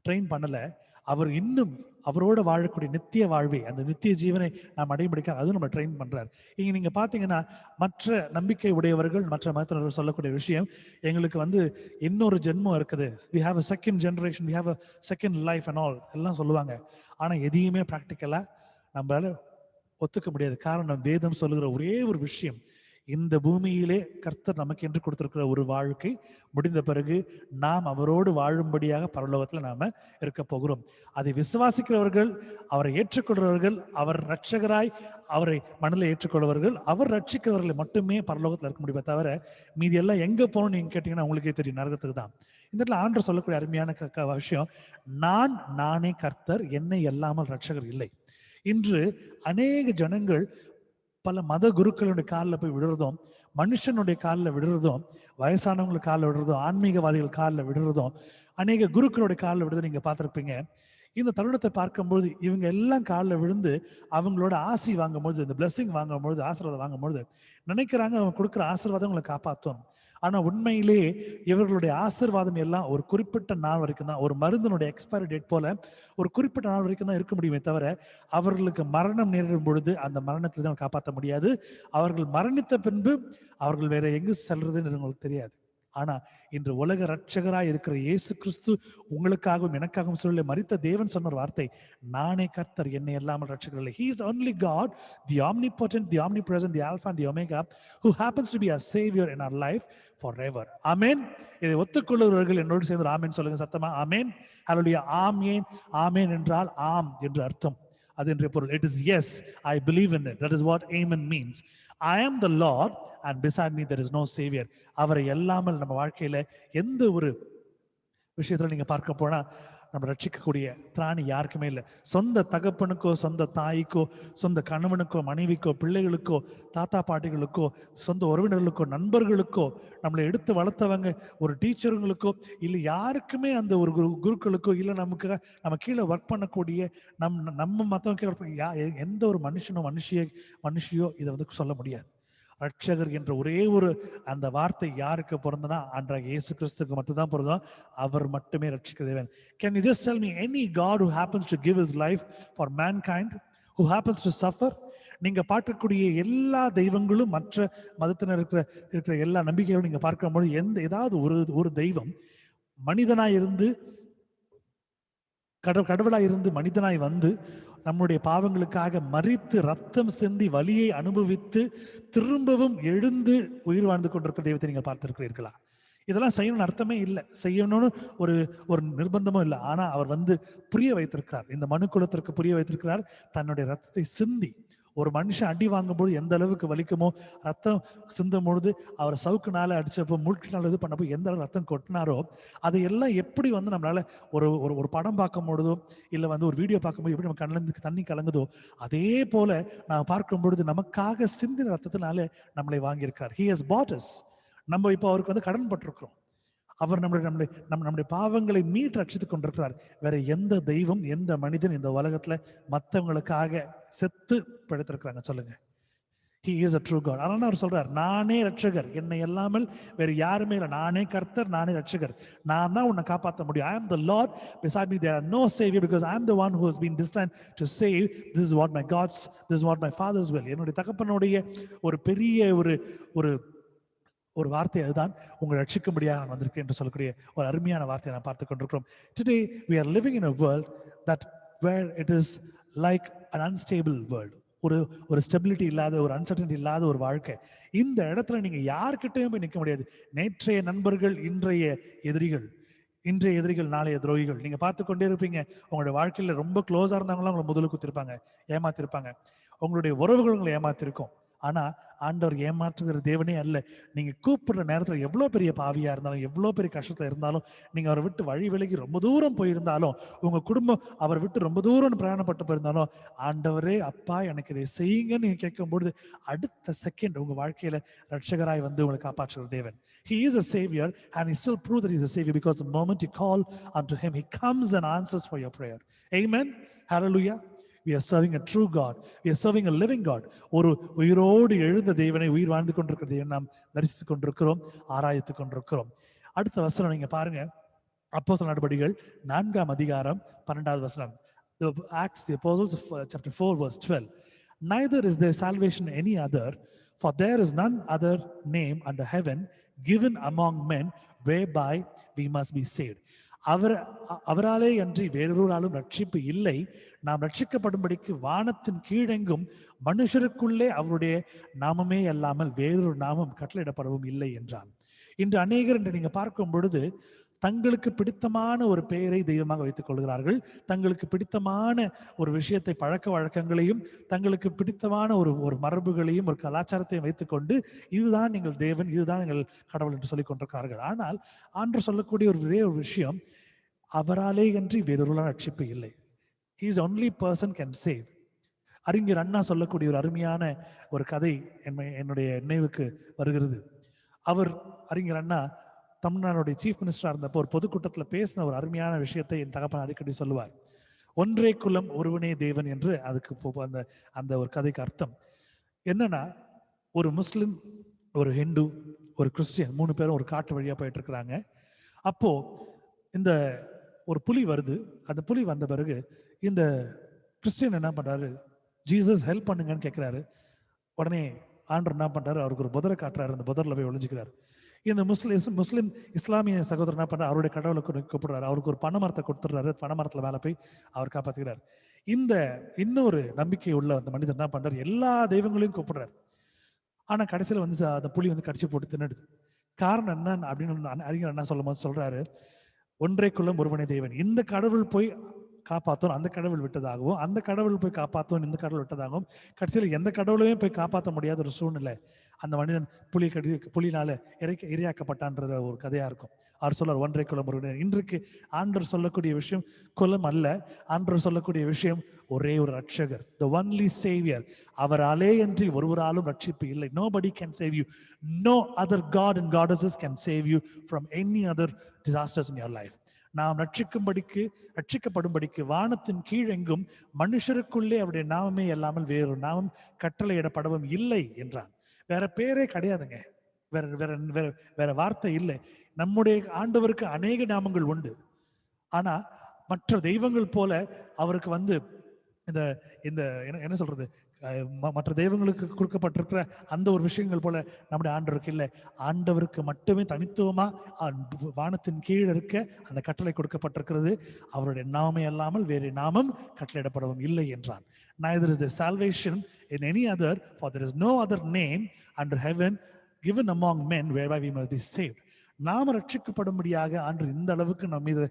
A: ட்ரெயின் பண்ணல. அவர் இன்னும் அவரோட வாழக்கூடிய நித்திய வாழ்வை, அந்த நித்திய ஜீவனை நாம் அடைபிடிக்க அதுவும் நம்ம ட்ரெயின் பண்றார். இங்க நீங்க பாத்தீங்கன்னா மற்ற நம்பிக்கை உடையவர்கள் மற்ற மதத்தினர்கள் சொல்லக்கூடிய விஷயம், எங்களுக்கு இன்னொரு ஜென்மம் இருக்குது, we have a second generation, we have a second life and all எல்லாம் சொல்லுவாங்க. ஆனா எதையுமே ப்ராக்டிக்கலா நம்மளால ஒத்துக்க முடியாது. காரணம் வேதம் சொல்லுகிற ஒரே ஒரு விஷயம், இந்த பூமியிலே கர்த்தர் நமக்கு என்று கொடுத்திருக்கிற ஒரு வாழ்க்கை முடிந்த பிறகு நாம் அவரோடு வாழும்படியாக பரலோகத்துல நாம இருக்க போகிறோம். அதை விசுவாசிக்கிறவர்கள், அவரை ஏற்றுக்கொள்றவர்கள், அவர் ரட்சகராய் அவரை மனதில் ஏற்றுக்கொள்வர்கள், அவர் ரட்சிக்கிறவர்களை மட்டுமே பரலோகத்துல இருக்க முடியுமே தவிர மீதி எல்லாம் எங்க போகணும் நீங்க கேட்டீங்கன்னா உங்களுக்கே தெரியும், நரகத்துக்கு தான். இந்த இடத்துல ஆண்டவர் சொல்லக்கூடிய அருமையான விஷயம், நானே கர்த்தர், என்னை அல்லாமல் ரட்சகர் இல்லை. இன்று அநேக ஜனங்கள் பல மத குருக்களுடைய காலில் போய் விடுறதும், மனுஷனுடைய காலில் விடுறதும், வயசானவங்களுக்கு காலில் விடுறதும், ஆன்மீகவாதிகள் காலில் விடுறதும், அநேக குருக்களுடைய காலில் விடுறதும் நீங்க பார்த்திருப்பீங்க. இந்த தருணத்தை பார்க்கும்போது இவங்க எல்லாம் காலில் விழுந்து அவங்களோட ஆசி வாங்கும்போது, இந்த பிளெஸிங் வாங்கும்போது, ஆசீர்வாதம் வாங்கும்போது நினைக்கிறாங்க அவங்க கொடுக்குற ஆசீர்வாதம் உங்களை காப்பாற்றும். ஆனா உண்மையிலேயே இவர்களுடைய ஆசீர்வாதம் எல்லாம் ஒரு குறிப்பிட்ட நாள் வரைக்கும் தான், ஒரு மருந்தினுடைய எக்ஸ்பைரி டேட் போல ஒரு குறிப்பிட்ட நாள் வரைக்கும் தான் இருக்க முடியுமே தவிர அவர்களுக்கு மரணம் நேரிடும் பொழுது அந்த மரணத்தில் தான் காப்பாற்ற முடியாது. அவர்கள் மரணித்த பின்பு அவர்கள் வேற எங்கு செல்றதுன்னு உங்களுக்கு தெரியாது. ஆனா இன்று உலக ரட்சகராய் இருக்கிற இயேசு கிறிஸ்து உங்களுக்காகவும் எனக்காகவும் சொல்லி மரித்த தேவன் சொன்ன வார்த்தை, நானே கர்த்தர், என்னை இல்லாமல் ரட்சகர் இல்லை. He is the only God, the omnipotent, the omnipresent, the Alpha and the Omega, who happens to be our Savior in our life forever. Amen. இதை ஒத்துக்கொள்ளுகிறவர்கள் என்னோடு சேர்ந்து ஆமேன் சொல்லுங்க சத்தமா. ஆமேன். ஹல்லேலூயா. ஆமேன். ஆமேன் என்றால் ஆம் என்று அர்த்தம். அது என்ற பொருள். It is yes, I believe in it. That is what amen means. I am the Lord and beside me there is no savior. அவரை இல்லாமல் நம்ம வாழ்க்கையில எந்த ஒரு விஷயத்துல நீங்க பார்க்க போனா நம்ம ரட்சிக்கக்கூடிய திராணி யாருக்குமே இல்லை. சொந்த தகப்பனுக்கோ, சொந்த தாய்க்கோ, சொந்த கணவனுக்கோ, மனைவிக்கோ, பிள்ளைகளுக்கோ, தாத்தா பாட்டிகளுக்கோ, சொந்த உறவினர்களுக்கோ, நண்பர்களுக்கோ, நம்மளை எடுத்து வளர்த்தவங்க, ஒரு டீச்சருங்களுக்கோ, இல்லை யாருக்குமே அந்த ஒரு குருக்களுக்கோ, இல்லை நம்ம கீழே ஒர்க் பண்ணக்கூடிய நம்ம மற்றவங்க எந்த ஒரு மனுஷியோ இதை சொல்ல முடியாது. ரட்சகர் என்ற ஒரே ஒரு அந்த வார்த்தை யாருக்கு பொருந்தனா அன்றாக இயேசு கிறிஸ்துக்கு மட்டும்தான் பொருந்தும். அவர் மட்டுமே ரட்சிக்க தேவன். Can you just tell me any God who happens to give his life for mankind, who happens to suffer? நீங்க பார்க்கக்கூடிய எல்லா தெய்வங்களும் மற்ற மதத்தினர் இருக்கிற எல்லா நம்பிக்கைகளும் நீங்க பார்க்கும்போது ஏதாவது ஒரு தெய்வம் மனிதனாய் இருந்து கடவுளாய் இருந்து மனிதனாய் வந்து நம்முடைய பாவங்களுக்காக மரித்து ரத்தம் சிந்தி வலியை அனுபவித்து திரும்பவும் எழுந்து உயிர் வாழ்ந்து கொண்டிருக்கிற தெய்வத்தை நீங்க பார்த்திருக்கிறீர்களா? இதெல்லாம் செய்யணும்னு அர்த்தமே இல்லை, செய்யணும்னு ஒரு நிர்பந்தமும் இல்லை. ஆனா அவர் புரிய வைத்திருக்கிறார், இந்த மனு குலத்திற்கு புரிய வைத்திருக்கிறார். தன்னுடைய ரத்தத்தை சிந்தி, ஒரு மனுஷன் அடி வாங்கும்போது எந்த அளவுக்கு வலிக்குமோ, ரத்தம் சிந்தும் பொழுது அவர் சவுக்குனால அடிச்சப்போ, மூழ்கினால இது பண்ணப்போ எந்த அளவு ரத்தம் கொட்டினாரோ, அதையெல்லாம் எப்படி நம்மளால ஒரு படம் பார்க்கும் பொழுதோ, இல்லை ஒரு வீடியோ பார்க்கும்போது எப்படி நம்ம கண்ணிலிருந்து தண்ணி கலங்குதோ, அதே போல நான் பார்க்கும் பொழுது நமக்காக சிந்தின ரத்தத்தினால நம்மளை வாங்கியிருக்கார். He has bought us. நம்ம இப்போ அவருக்கு கடன் பட்டிருக்கிறோம். அவர் நம்முடைய பாவங்களை மீட்டு ரட்சித்துக் கொண்டிருக்கிறார். வேற எந்த தெய்வம், எந்த மனிதன் இந்த உலகத்துல மற்றவங்களுக்காக செத்து பிழைத்திருக்கிறாங்க சொல்லுங்க? He is a true God. அதனால அவர் சொல்றார், நானே ரட்சகர், என்னை இல்லாமல் வேற யாருமே இல்லை, நானே கர்த்தர், நானே ரட்சகர், நான் தான் உன்னை காப்பாற்ற முடியும். I am the Lord, beside me there are no savior, because I am the one who has been destined to save. This is what this is what my father's will. என்னுடைய தகப்பனுடைய ஒரு பெரிய ஒரு ஒரு வார்த்தை அதுதான், உங்களை ரட்சிக்கும்படியாக நான் வந்திருக்கேன் என்று சொல்லக்கூடிய ஒரு அருமையான வார்த்தையை நான் பார்த்து கொண்டிருக்கிறோம். Today we are living in a world that where it is like an unstable world. ஒரு ஸ்டெபிலிட்டி இல்லாத, ஒரு அன்சர்டனிட்டி இல்லாத ஒரு வாழ்க்கை. இந்த இடத்துல நீங்க யார்கிட்டயும் போய் நிற்க முடியாது. நேற்றைய நண்பர்கள் இன்றைய எதிரிகள், இன்றைய எதிரிகள் நாளைய துரோகிகள். நீங்க பார்த்து கொண்டே இருப்பீங்க, உங்களுடைய வாழ்க்கையில ரொம்ப க்ளோஸா இருந்தவங்களாம் உங்களை முதல்ல குத்திருப்பாங்க, ஏமாத்திருப்பாங்க. உங்களுடைய உறவுகள் உங்களை ஏமாத்திருக்கும். ஆனா ஆண்டவர் ஏமாற்றுகிற தேவனே அல்ல. நீங்க கூப்பிடுற நேரத்துல எவ்வளவு பெரிய பாவியா இருந்தாலும், எவ்வளவு பெரிய கஷ்டத்துல இருந்தாலும், நீங்க அவரை விட்டு வழி விலகி ரொம்ப தூரம் போயிருந்தாலும், உங்க குடும்பம் அவரை விட்டு ரொம்ப தூரம் பிரயாணப்பட்டு போயிருந்தாலும், ஆண்டவரே அப்பா எனக்கு இதை செய்யுங்கன்னு நீங்க கேட்கும் பொழுது அடுத்த செகண்ட் உங்க வாழ்க்கையில ரட்சகராய் வந்து உங்களை காப்பாற்றுகிற தேவன். He is a savior and he still proves that he is a savior because the moment you call unto him, he comes and answers for your prayer. Amen. Hallelujah. We are serving a true God. We are serving a living God. ஒரு உயிரோடு எழுந்த தேவனை, உயிர் வாழ்ந்து கொண்டிருக்கிற தேவனை நாம் தரிசித்துக் கொண்டிருக்கிறோம், ஆராய்த்து கொண்டிருக்கிறோம். அடுத்த வசனம் நீங்க பாருங்க, அப்போஸ்தலர் நடபடிகள் 4ஆம் அதிகாரம் 12வது வசனம். The Acts the Apostles chapter 4 verse 12. Neither is there salvation any other, for there is none other name under heaven given among men whereby we must be saved. அவராலே அன்றி வேறொருவராலும் ரட்சிப்பு இல்லை, நாம் ரட்சிக்கப்படும்படிக்கு வானத்தின் கீழெங்கும் மனுஷருக்குள்ளே அவருடைய நாமமே அல்லாமல் வேறொரு நாமம் கட்டளையிடப்படவும் இல்லை என்றான். இன்று அநேகர் என்று நீங்க பார்க்கும் பொழுது தங்களுக்கு பிடித்தமான ஒரு பெயரை தெய்வமாக வைத்துக் கொள்கிறார்கள். தங்களுக்கு பிடித்தமான ஒரு விஷயத்தை, பழக்க வழக்கங்களையும், தங்களுக்கு பிடித்தமான ஒரு மரபுகளையும், ஒரு கலாச்சாரத்தையும் வைத்துக்கொண்டு இதுதான் எங்கள் தேவன், இதுதான் எங்கள் கடவுள் என்று சொல்லிக் கொண்டிருக்கிறார்கள். ஆனால் ஆண்டவர் சொல்லக்கூடிய ஒரே ஒரு விஷயம், அவராலே அன்றி வேறொரு ரட்சிப்பு இல்லை. He is only person can save. அறிஞர் அண்ணா சொல்லக்கூடிய ஒரு அருமையான ஒரு கதை என்னுடைய நினைவுக்கு வருகிறது. அவர் அறிஞர் அண்ணா தமிழ்நாடுடைய சீஃப் மினிஸ்டரா இருந்தப்போ ஒரு பொதுக்கூட்டத்தில் பேசின ஒரு அருமையான விஷயத்தை என் தகப்பன் அடிக்கடி சொல்லுவார். ஒன்றே குலம் ஒருவனே தேவன் என்று அதுக்கு அந்த ஒரு கதைக்கு அர்த்தம் என்னன்னா, ஒரு முஸ்லிம், ஒரு ஹிந்து, ஒரு கிறிஸ்டியன் 3 பேரும் ஒரு காட்டு வழியா போயிட்டு இருக்கிறாங்க. அப்போ இந்த ஒரு புலி வருது. அந்த புலி வந்த பிறகு இந்த கிறிஸ்டியன் என்ன பண்றாரு, ஜீசஸ் ஹெல்ப் பண்ணுங்கன்னு கேட்கிறாரு. உடனே ஆண்டவர் என்ன பண்றாரு, அவருக்கு ஒரு புதரை காட்டுறாரு. அந்த புதரில் போய் ஒளிஞ்சுக்கிறாரு. இந்த முஸ்லிம் இஸ்லாமிய சகோதரர் என்ன பண்றாரு, அவருடைய கடவுளை கூப்பிடுறாரு. அவருக்கு ஒரு பனைமரத்தை கொடுத்துடுறாரு. பனைமரத்துல மேல போய் அவர் காப்பாத்துக்கிறார். இந்த இன்னொரு நம்பிக்கை உள்ள அந்த மனிதன் என்ன பண்றாரு, எல்லா தெய்வங்களையும் கூப்பிடுறாரு. ஆனா கடைசியில வந்து அந்த புலி வந்து கடிச்சு போட்டு தின்னுடுது. காரணம் என்ன அப்படின்னு அறிஞர் என்ன சொல்லும் போது சொல்றாரு, ஒன்றே குலம் ஒருவனே தேவன். இந்த கடவுள் போய் காப்பாற்றும், அந்த கடவுள் விட்டதாகவும், அந்த கடவுள் போய் காப்பாற்றும், இந்த கடவுள் விட்டதாகவும், கடைசியில் எந்த கடவுளையும் போய் காப்பாற்ற முடியாத ஒரு சூழ்நிலை அந்த மனிதன் புலினால இரையாக்கப்பட்டான்ற ஒரு கதையா இருக்கும். அவர் சொல்றார், ஒன்றே குலம் ஒருவனே. இன்றைக்கு ஆண்டவர் சொல்லக்கூடிய விஷயம் குலம் அல்ல. ஆண்டவர் சொல்லக்கூடிய விஷயம் ஒரே ஒரு ரட்சகர், the only savior. அவராலே அன்றி ஒருவராலும் ரட்சிப்பு இல்லை. Nobody can save you. No other god and goddesses can save you from any other disasters in your life. நாம் ரட்சிக்கப்படும்படிக்கு வானத்தின் கீழெங்கும் மனுஷருக்குள்ளே அவருடைய நாமமே அல்லாமல் வேறொரு நாமம் கட்டளையிடப்படவும் இல்லை என்றான். வேற பேரே கிடையாதுங்க, வேற வார்த்தை இல்லை. நம்முடைய ஆண்டவருக்கு அநேக நாமங்கள் உண்டு. ஆனா மற்ற தெய்வங்கள் போல அவருக்கு வந்து இந்த இந்த என்ன சொல்றது, மற்ற தெய்வங்களுக்கு கொடுக்கப்பட்டிருக்கிற அந்த ஒரு விஷயங்கள் போல நம்முடைய ஆண்டவருக்கு இல்லை. ஆண்டவருக்கு மட்டுமே தனித்துவமா வானத்தின் கீழ் இருக்க அந்த கட்டளை கொடுக்கப்பட்டிருக்கிறது. அவருடைய நாமே அல்லாமல் வேறு நாமம் கட்டளையிடப்படவும் இல்லை என்றான். Neither is there salvation in any other, for there is no other name under heaven given among men whereby we must be saved. நாம ரட்சிக்கப்படும்படியாக ஆண்டு இந்த அளவுக்கு நம்ம மீது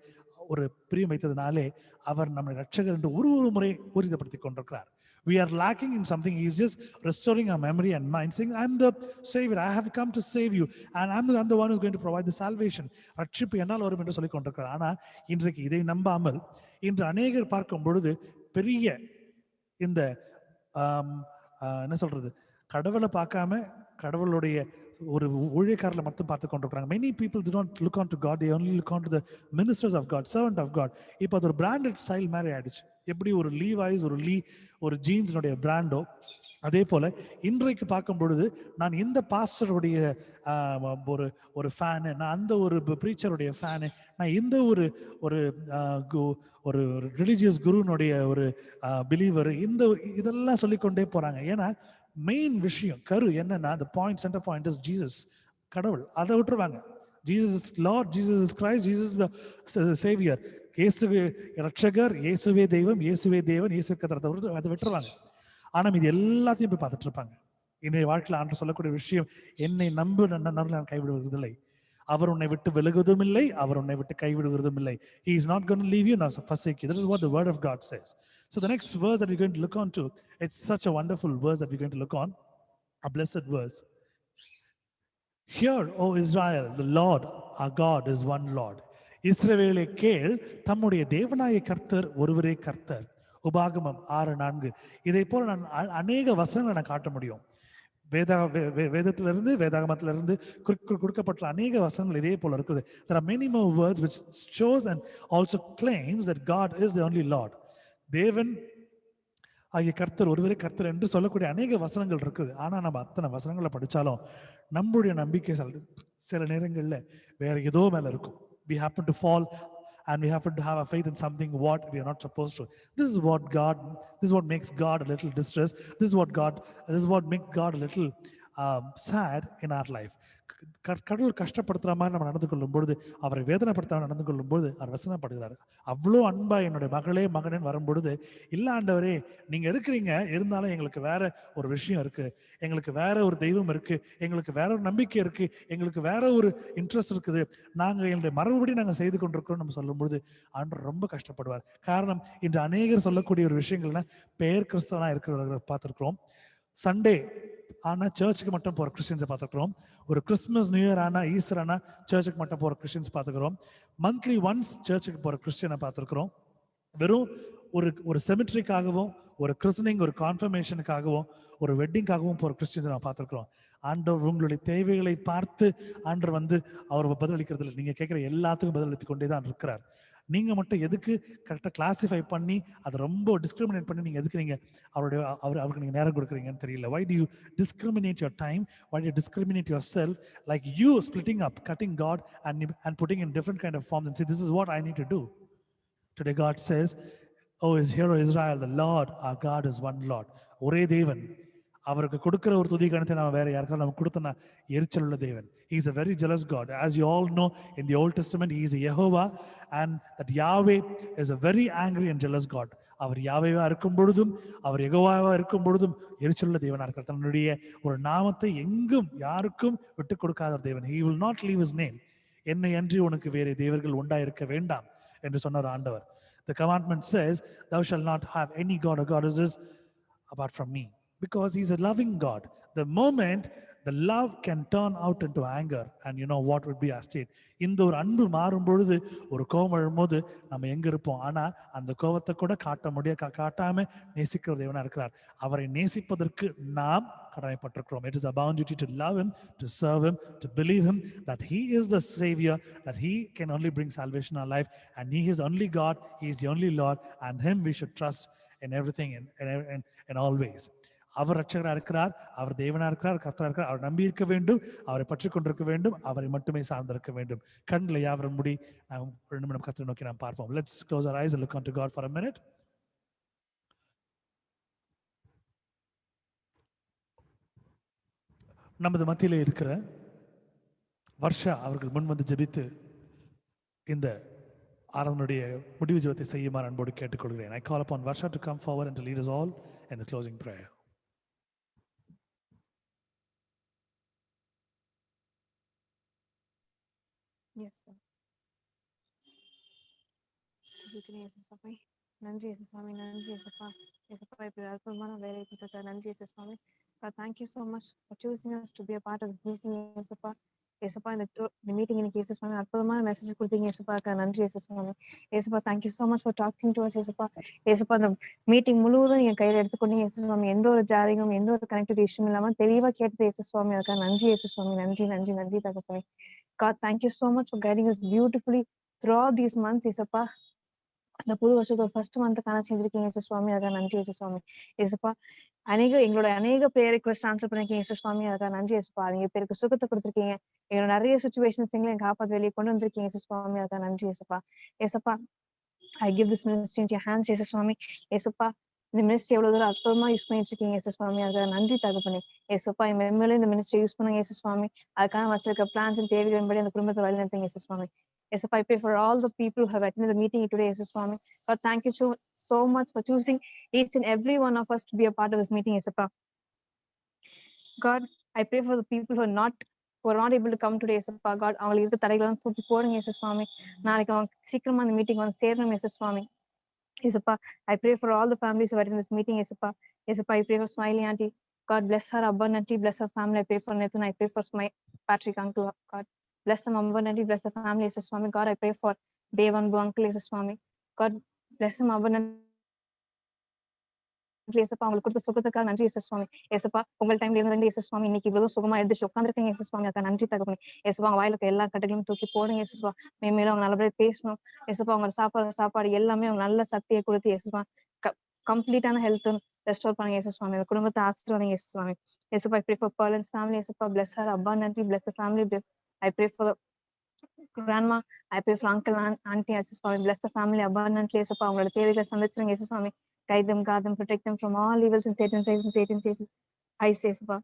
A: ஒரு பிரியம் வைத்ததுனாலே அவர் நம்மை ரட்சகர் என்று ஒரு முறை ஊர்ஜிதப்படுத்திக் கொண்டிருக்கிறார். We are lacking in something. He is just restoring our memory and mind, saying, I'm the savior, I have come to save you, and I'm the one who is going to provide the salvation. ரட்சிப்பு என்னால் வரும் என்று சொல்லிக் கொண்டிருக்கிறார். ஆனா இன்றைக்கு இதை நம்பாமல் இன்று அநேகர் பார்க்கும் பொழுது பெரிய இந்த என்ன சொல்றது, கடவுளை பார்க்காம கடவுளுடைய ஒரு ஊழியக்காரர்களை மட்டும் பார்த்து கொண்டிருக்கிறாங்க. Many people do not look on to God, they only look on to the ministers of God, servant of God. இப்போ அது ஒரு பிராண்டட் ஸ்டைல் மாதிரி ஆயிடுச்சு. எப்படி ஒரு லீவாய்ஸ் ஒரு ஜீன்ஸினுடைய பிராண்டோ, அதே போல இன்றைக்கு பார்க்கும் பொழுது நான் இந்த பாஸ்டருடைய ஒரு ஃபேனு, நான் அந்த ஒரு ப்ரீச்சருடைய ஃபேனு, நான் இந்த ஒரு ரிலிஜியஸ் குருனுடைய ஒரு பிலீவர், இதெல்லாம் சொல்லிக்கொண்டே போறாங்க. ஏன்னா மெயின் விஷயம் கரு என்னன்னா, the point, center point is Jesus. கடவுள். அதை விட்டுருவாங்க. Jesus is Lord, Jesus is Christ, Jesus the Xavier, இயேசு ரட்சகர், இயேசுவே தெய்வம், இயேசுவே தேவன், இயேசு கத்திரத்தை அதை விட்டுருவாங்க. ஆனால் இது எல்லாத்தையும் போய் பார்த்துட்டு இருப்பாங்க. இன்றைய வாழ்க்கையில் ஆண்டு சொல்லக்கூடிய விஷயம், என்னை நம்பு நான் கைவிடுவதில்லை, அவர் உன்னை விட்டு விலகுவதும் இல்லை, அவர் உன்னை விட்டு கைவிடுவதும் இல்லை. He is not going to leave you nor forsake you. That is what the word of God says. So the next verse that we're going to look on to, it's such a wonderful verse that we're going to look on, a blessed verse. Hear, O Israel, the Lord our God is one Lord. இஸ்ரவேலே கேள், தம்முடைய தேவனாய கர்த்தர் ஒருவரே கர்த்தர். உபாகமம் 6:4. இதை போல நான் அநேக வசனங்களை நான் காட்ட முடியும். வேதத்திலிருந்து, வேதாகமத்திலிருந்து கொடுக்கப்பட்ட அநேக வசனங்கள் இதே போல இருக்குது. There are many more words which shows and also claims that God is the only Lord. தேவன் ஆகிய கர்த்தர் ஒருவரே கர்த்தர் என்று சொல்லக்கூடிய அநேக வசனங்கள் இருக்குது. ஆனா நம்ம அத்தனை வசனங்களை படிச்சாலும் நம்முடைய நம்பிக்கை சில நேரங்கள்ல வேற ஏதோ மேல இருக்கும். We happen to fall and we happen to have a faith in something what we are not supposed to. This is what makes God a little distressed. This is what makes God a little sad in our life. கடவுள் கஷ்டப்படுத்துற மாதிரி நம்ம நடந்து கொள்ளும் பொழுது, அவரை வேதனைப்படுத்தாம நடந்து கொள்ளும் பொழுது அவர் வசனப்படுகிறார். அவ்வளோ அன்பா என்னுடைய மகளே மகனேன்னு வரும் பொழுது, இல்ல ஆண்டவரே நீங்க இருக்கிறீங்க, இருந்தாலும் எங்களுக்கு வேற ஒரு விஷயம் இருக்கு, எங்களுக்கு வேற ஒரு தெய்வம் இருக்கு, எங்களுக்கு வேற ஒரு நம்பிக்கை இருக்கு, எங்களுக்கு வேற ஒரு இன்ட்ரெஸ்ட் இருக்குது, நாங்க எங்களுடைய மரபுபடி நாங்க செய்து கொண்டிருக்கிறோம் நம்ம சொல்லும் பொழுது ஆண்டவர் ரொம்ப கஷ்டப்படுவார். காரணம், இன்று அநேகர் சொல்லக்கூடிய ஒரு விஷயங்கள்னா பெயர் கிறிஸ்தவனா இருக்கிறவர்களை பார்த்திருக்கிறோம். சண்டே ஆனா சர்ச்சுக்கு மட்டும் போற கிறிஸ்டியன்ஸை பார்த்துக்கிறோம். ஒரு கிறிஸ்துமஸ் நியூ இயர் ஆனா ஈஸ்டர் ஆனா சர்ச்சுக்கு மட்டும் போற கிறிஸ்டியன்ஸ் பார்த்துக்கிறோம். மந்த்லி ஒன்ஸ் சர்ச்சுக்கு போற கிறிஸ்டியனை பார்த்துருக்கிறோம். வெறும் ஒரு செமிட்ரிக்காகவும், ஒரு கிறிஸ்டனிங், ஒரு கான்ஃபர்மேஷனுக்காகவும், ஒரு வெட்டிங்காகவும் போற கிறிஸ்டியன்ஸை நான் பார்த்துருக்கிறோம். ஆண்டவர் உங்களுடைய தேவைகளை பார்த்து ஆண்டவர் அவர் பதிலளிக்கிறது இல்லை. நீங்க கேட்கிற எல்லாத்துக்கும் பதிலளித்து கொண்டே தான் இருக்கிறார். நீங்க மட்டும் எதுக்கு கரெக்டாக கிளாசிஃபை பண்ணி அதை ரொம்ப டிஸ்கிரிமினேட் பண்ணி நீங்க எதுக்கு நீங்க அவருக்கு நீங்க நேரம் கொடுக்குறீங்கன்னு தெரியல. Why do you discriminate your time? Why do you discriminate yourself? Like you splitting up, cutting God and putting in different kind of forms and say, this is what I need to do. Today God says, oh, hear Israel, the Lord our God is one Lord. ஒரே தேவன். அவருக்கு கொடுக்கிற ஒரு துதி கணத்தை நம்ம வேற யாருக்காவது நம்ம கொடுத்தோம்னா எரிச்சல் உள்ள தேவன். He is a very jealous God. As you all know, in the Old Testament, he is a Jehovah, and that Yahweh is a very angry and jealous God. அவர் யாவேவா இருக்கும் பொழுதும், அவர் யெகோவாவா இருக்கும் பொழுதும் எரிச்சலுள்ள தேவனா இருக்கிறார். தன்னுடைய ஒரு நாமத்தை எங்கும் யாருக்கும் விட்டு கொடுக்காத தேவன். He will not leave his name. என்னை அன்றி உனக்கு வேறு தேவர்கள் உண்டாயிருக்க வேண்டாம் என்று சொன்னார் ஆண்டவர். The commandment says, thou shalt not have any god or goddesses apart from me. Because he's a loving God. The moment the love can turn out into anger, and you know what would be our state. இந்த ஒரு அன்பு மாறும் பொழுது, ஒரு கோபம் எழும்போது நம்ம எங்க இருப்போம்? ஆனா அந்த கோபத்தை கூட காட்டாம நேசிக்கிற தேவனா இருக்கிறார். அவரை நேசிப்பதற்கு நாம் கடமைப்பட்டிருக்கிறோம். It is our duty to love him, to serve him, to believe him that he is the savior, that he can only bring salvation in our life, and he is the only God, he is the only Lord, and him we should trust in everything and always. அவர் ரட்சகராக இருக்கிறார், அவர் தேவனா இருக்கிறார், கர்த்தரா இருக்கிறார். அவர் நம்பி இருக்க வேண்டும், அவரை பற்றி கொண்டிருக்க வேண்டும், அவரை மட்டுமே சார்ந்திருக்க வேண்டும். கண்களை யாவரும் முடி நாம் 2 நிமிடம் கர்த்தரை நோக்கி நாம் பார்ப்போம். Let's close our eyes and look unto God for a minute. நமது மத்தியிலே இருக்கிற வர்ஷா அவர்கள் முன் வந்து ஜெபித்து இந்த ஆராதனுடைய முடிவு ஜெபத்தை செய்யுமாறு அன்போடு கேட்டுக்கொள்கிறேன். I call upon Varsha to come forward and to lead us all in the closing prayer.
F: Yes, sir. நன்றி இயேசுசாமி, நன்றி இயேசுப்பா. இயேசுப்பா, இப்படி அற்புதமான வேலையை கொடுத்துருக்க நன்றி இயேசுசாமி. Thank you so much for choosing us to be a part of this meeting, இயேசுப்பா. இயேசுப்பா, இந்த meeting இன்னைக்கு இயேசுசாமி அற்புதமான மெசேஜ் கொடுத்தீங்க இயேசுப்பா. நன்றி இயேசுசாமி. இயேசுப்பா, thank you so much for talking to us இயேசுப்பா. இயேசுப்பா, இந்த மீட்டிங் முழுவதும் என் கையில எடுத்துக்கொண்டீங்க இயேசுசாமி. எந்த ஒரு ஜாரிங்கும், எந்த ஒரு கனெக்டிவிட்டி இஷ்யூ இல்லாம தெளிவா கேட்டது இயேசுசாமி. அதுக்காக நன்றி இயேசுசாமி. நன்றி நன்றி நன்றி தகப்பனே. God, thank you so much for guiding us beautifully throughout these months, இயேசுப்பா. இந்த புது வருஷத்தோட ஃபர்ஸ்ட் மந்த்துக்கான செஞ்சிருக்கீங்க இயேசுசாமி. அதுக்காக நன்றி இயேசுசாமி. இயேசுப்பா, எங்களோட அநேக ப்ரேயர் ரிக்வெஸ்ட் ஆன்சர் பண்ணிருக்கீங்க இயேசுசாமி. அதுக்காக நன்றி இயேசுப்பா. நீங்க பேருக்கு சுகத்தை கொடுத்துருக்கீங்க. எங்களோட நிறைய சுச்சுவேஷன்ஸ் எங்களை காப்பாத்து வெளியே கொண்டு வந்திருக்கீங்க இயேசுசாமி. அதுக்காக நன்றி இயேசுப்பா. இயேசுப்பா, I give this ministry into your hands, இயேசுசாமி. இயேசுப்பா, இந்த மினிஸ்ட்ரி எவ்வளவு தூரம் அற்புதமா யூஸ் பண்ணிட்டு இருக்கீங்க இயேசு சுவாமி. அதுக்காக நன்றி தகப்பனே. இயேசுப்பா மென்மேலும் இந்த மினிஸ்ட்ரி யூஸ் பண்ணுங்க இயேசு சுவாமி. அதுக்காக வச்சிருக்க பிளான்ஸ் அண்ட் தேவைகளின்படி அந்த குடும்பத்தை வழிநடத்துங்க இயேசு சுவாமி. Yesapa, I pray for all the people who have attended the meeting today, Jesus Swami. God, thank you so much for choosing each and every one of us to be a part of this meeting, Yesapa. God, I pray for the people who are not able to come today, Yesapa. God, அவங்களுக்கு இருக்க தடைகளாம் தூக்கி போடுங்க இயேசு சுவாமி. நாளைக்கு அவங்க சீக்கிரமா அந்த meeting வந்து சேரணும் இயேசு சுவாமி. Yesapa, I pray for all the families who are in this meeting, Yesapa. Yesapa, I pray for Smiley auntie. God bless her abundantly, bless her family. I pray for Nathan. I pray for my Patrick uncle. God bless them abundantly, bless the family, Jesus Swami. God, I pray for Devanbu uncle, Jesus Swami. God bless him abundantly. ஏசப்பா அவங்களுக்கு கொடுத்த சுகத்துக்காக நன்றி இயேசு சுவாமி. ஏசப்பா உங்கள் டைம்ல இருந்து இயேசு சுவாமி இன்னைக்கு இவ்வளவு சுகமா எழுந்திரிச்சு உட்காந்துருக்கீங்க இயேசு சுவாமி. அதுக்கு நன்றி தகப்பனே. ஏசப்பா அவங்க வாயிலுக்கு எல்லா கட்டைகளையும் தூக்கி போடுங்க இயேசுப்பா. மேலும் அவங்க நல்லபடியா பேசணும் ஏசப்பா. அவங்க சாப்பாடு எல்லாமே அவங்க நல்ல சக்தியை கொடுத்து ஏசப்பா கம்ப்ளீட்டான ஹெல்த் ரெஸ்டோர் பண்ணுங்க இயேசு சுவாமி. அந்த குடும்பத்தை ஆசீர்வாதம் இயேசு சுவாமி. ஏசப்பா I pray for Pearl's family, ஏசப்பா bless her abundantly, bless the family. I pray for grandma, I pray for uncle and auntie, Jesus Swami, bless the family abundantly, ஏசப்பா அவங்களோட தேவைகளை சந்திச்சிருங்க இயேசு சுவாமி. Guide them, guard them, protect them from all evils and Satan's eyes, ஏசப்பா.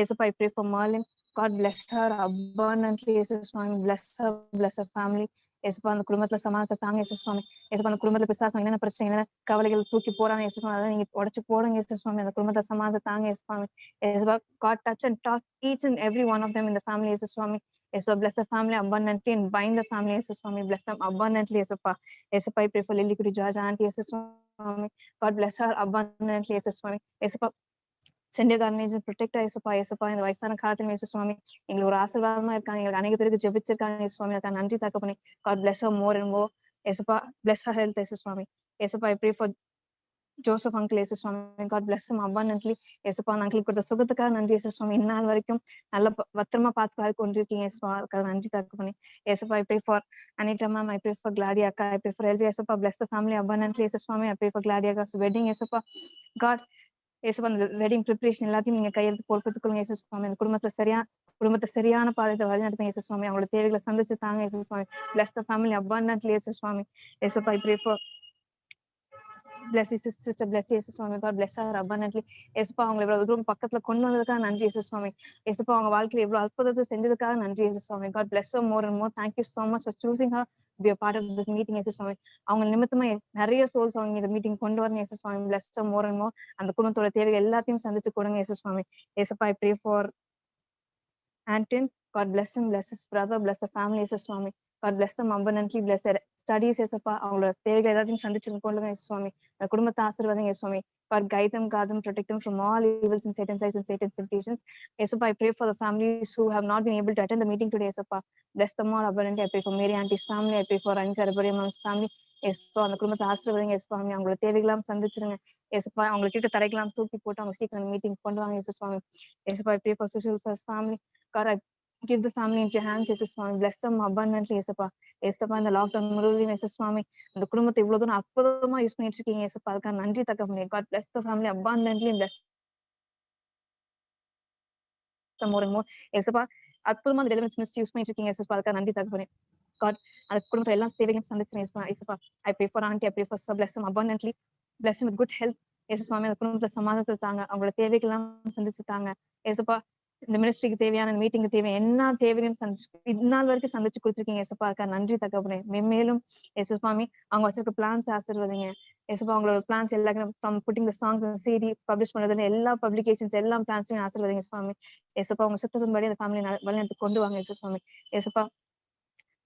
F: ஏசப்பா I pray for Merlin. God bless her abundantly, இயேசு சுவாமி. Bless her family. ஏசப்பா அந்த குடும்பத்துல சமாதானத்தை தாங்க இயேசு சுவாமி. ஏசப்பா அந்த குடும்பத்துல பிசாசு என்னென்ன பிரச்சனை என்னென்ன கவலைகள் தூக்கி போறாங்க இயேசு சுவாமி. அதை நீங்க உடச்சு போடுங்க இயேசு சுவாமி. அந்த குடும்பத்துல சமாதானத்தை தாங்க இயேசு சுவாமி. ஏசப்பா God touch and talk each and every one of them in the family, இயேசு சுவாமி. Yesapa, bless the family abundantly and bind the family, Jesus Swami. Bless them abundantly, Yesapa. Yesapa, I pray for Lily Kuri George, Auntie, Jesus Swami. God bless her abundantly, Jesus Swami. Yesapa, send your guardians and protect her, Yesapa. Yesapa, இந்த வயசான காலத்தில் Jesus Swami. எங்களுக்கு ஒரு ஆசீர்வாதமா இருக்காங்க. எங்களுக்கு அநேக பேருக்கு ஜெபிச்சிருக்காங்க, Jesus Swami. அதுக்கு நன்றி தகப்பனே. God bless her more and more. Yesapa, bless her health, Jesus Swami. Yesapa, I pray for Joseph uncle, Jesus Swami. God bless him abundantly. ஏசப்பா அந்த அங்கிள் கொடுத்த சுகத்துக்காக நன்றி இயேசு சுவாமி. இந்நாள் வரைக்கும் நல்ல பத்திரமா பார்த்து கொண்டிருக்கீங்க இயேசுப்பா. அதுக்காக நன்றி தகப்பனே. ஏசப்பா I pray for Anita ma'am, I pray for Gladia akka, I pray for Elvi, ஏசப்பா bless the family abundantly, இயேசு சுவாமி. I pray for Gladia akka's wedding, ஏசப்பா. God, ஏசப்பா அந்த வெட்டிங் ப்ரிப்பரேஷன் எல்லாத்தையும் நீங்க கையெழுத்து பொறுப்பெடுத்துக்கொள்ளுங்க இயேசு சுவாமி. அந்த குடும்பத்தை சரியான பாதையை வழிநடத்துங்க இயேசு சுவாமி. அவங்களோட தேவைகளை சந்திச்சு தாங்க இயேசு சுவாமி. Bless the family abundantly, இயேசு சுவாமி. ஏசப்பா I pray for bless his sister, bless Jesus Swami. God bless her abundantly. ஏசப்பா அவங்களை இவ்வளவு தூரம் பக்கத்துல கொண்டு வந்ததுக்காக நன்றி இயேசு சுவாமி. ஏசப்பா அவங்க வாழ்க்கையில இவ்வளவு அற்புதத்தை செஞ்சதுக்காக நன்றி இயேசு சுவாமி. God bless her more and more. Thank you so much for choosing her to be a part of this meeting, இயேசு சுவாமி. அவங்க நிமித்தமா நிறைய சோல்ஸ் அவங்க இந்த மீட்டிங் கொண்டு வரணும் இயேசு சுவாமி. Bless her more and more. அந்த குடும்பத்தோட தேவைகள் எல்லாத்தையும் சந்திச்சு கொடுங்க இயேசு சுவாமி. ஏசப்பா I pray for Anton. God bless him, bless his brother, bless the family, Jesus Swami. God bless them abundantly, bless their studies, ஏசப்பா அவங்களோட தேவைகள் எல்லாத்தையும் சந்திச்சு கொள்ளுங்க இயேசு சுவாமி. அந்த குடும்பத்தை ஆசீர்வாதம் இயேசு சுவாமி. God guide them, guard them, protect them from all evils and Satan's eyes and Satan's temptations. ஏசப்பா I pray for the families who have not been able to attend the meeting today, ஏசப்பா. Bless them all abundantly. I pray for Mary auntie's family. I pray for Anita Rabariam's family. ஏசப்பா அந்த குடும்பத்தை ஆசீர்வாதம் இயேசு சுவாமி. அவங்களோட தேவைகளாம் சந்திச்சிருங்க ஏசப்பா. அவங்களுக்கு இருக்க தடைகளாம் தூக்கி போட்டு அவங்க சீக்கிரம் மீட்டிங் கொண்டு வாங்க இயேசு சுவாமி. ஏசப்பா I pray for Sushil's family. God, I give the family into your hands, Jesus Swami. Bless them abundantly, ஏசப்பா. ஏசப்பா இந்த லாக்டவுன் முழுவதும் இயேசு சுவாமி அந்த குடும்பத்தை இவ்வளவு தூரம் அற்புதமா யூஸ் பண்ணிட்டு இருக்கீங்க ஏசப்பா. அதுக்காக நன்றி தகப்பனே. God bless the family abundantly and bless them more and more. ஏசப்பா அற்புதமா அந்த டெலிவரன்ஸ் மினிஸ்ட்ரி யூஸ் பண்ணிட்டு இருக்கீங்க ஏசப்பா. அதுக்காக நன்றி தகப்பனே. God, அந்த குடும்பத்தை எல்லா தேவையும் சந்திச்சிருங்க ஏசப்பா. I pray for auntie, I pray for sir, bless them abundantly. Bless them with good health. ஏசு சுவாமி அந்த குடும்பத்துல சமாதானத்தை தாங்க. அவங்களோட தேவைகள்லாம் சந்திச்சு தாங்க ஏசப்பா. இந்த மினிஸ்ட்ரிக்கு தேவையான மீட்டிங்கு தேவையான என்ன தேவையும் இந்நாள் வரைக்கும் சந்திச்சு கொடுத்துருக்கீங்க ஏசப்பா. அதுக்காக நன்றி தகப்பனே. மென்மேலும் ஏசு சுவாமி அவங்க வச்சிருக்க பிளான்ஸ் ஆசீர்வதிங்க ஏசப்பா. அவங்களோட பிளான்ஸ் எல்லாரும் from pudding the songs and CD publish பண்றதுன்னு எல்லா பப்ளிகேஷன்ஸ் எல்லா பிளான்ஸையும் ஆசீர்வதிங்க சுவாமி. ஏசப்பா அவங்க சுத்தத்தின்படி அந்த ஃபேமிலி வழிநடத்தி கொண்டு வாங்க ஏசு சுவாமி. ஏசப்பா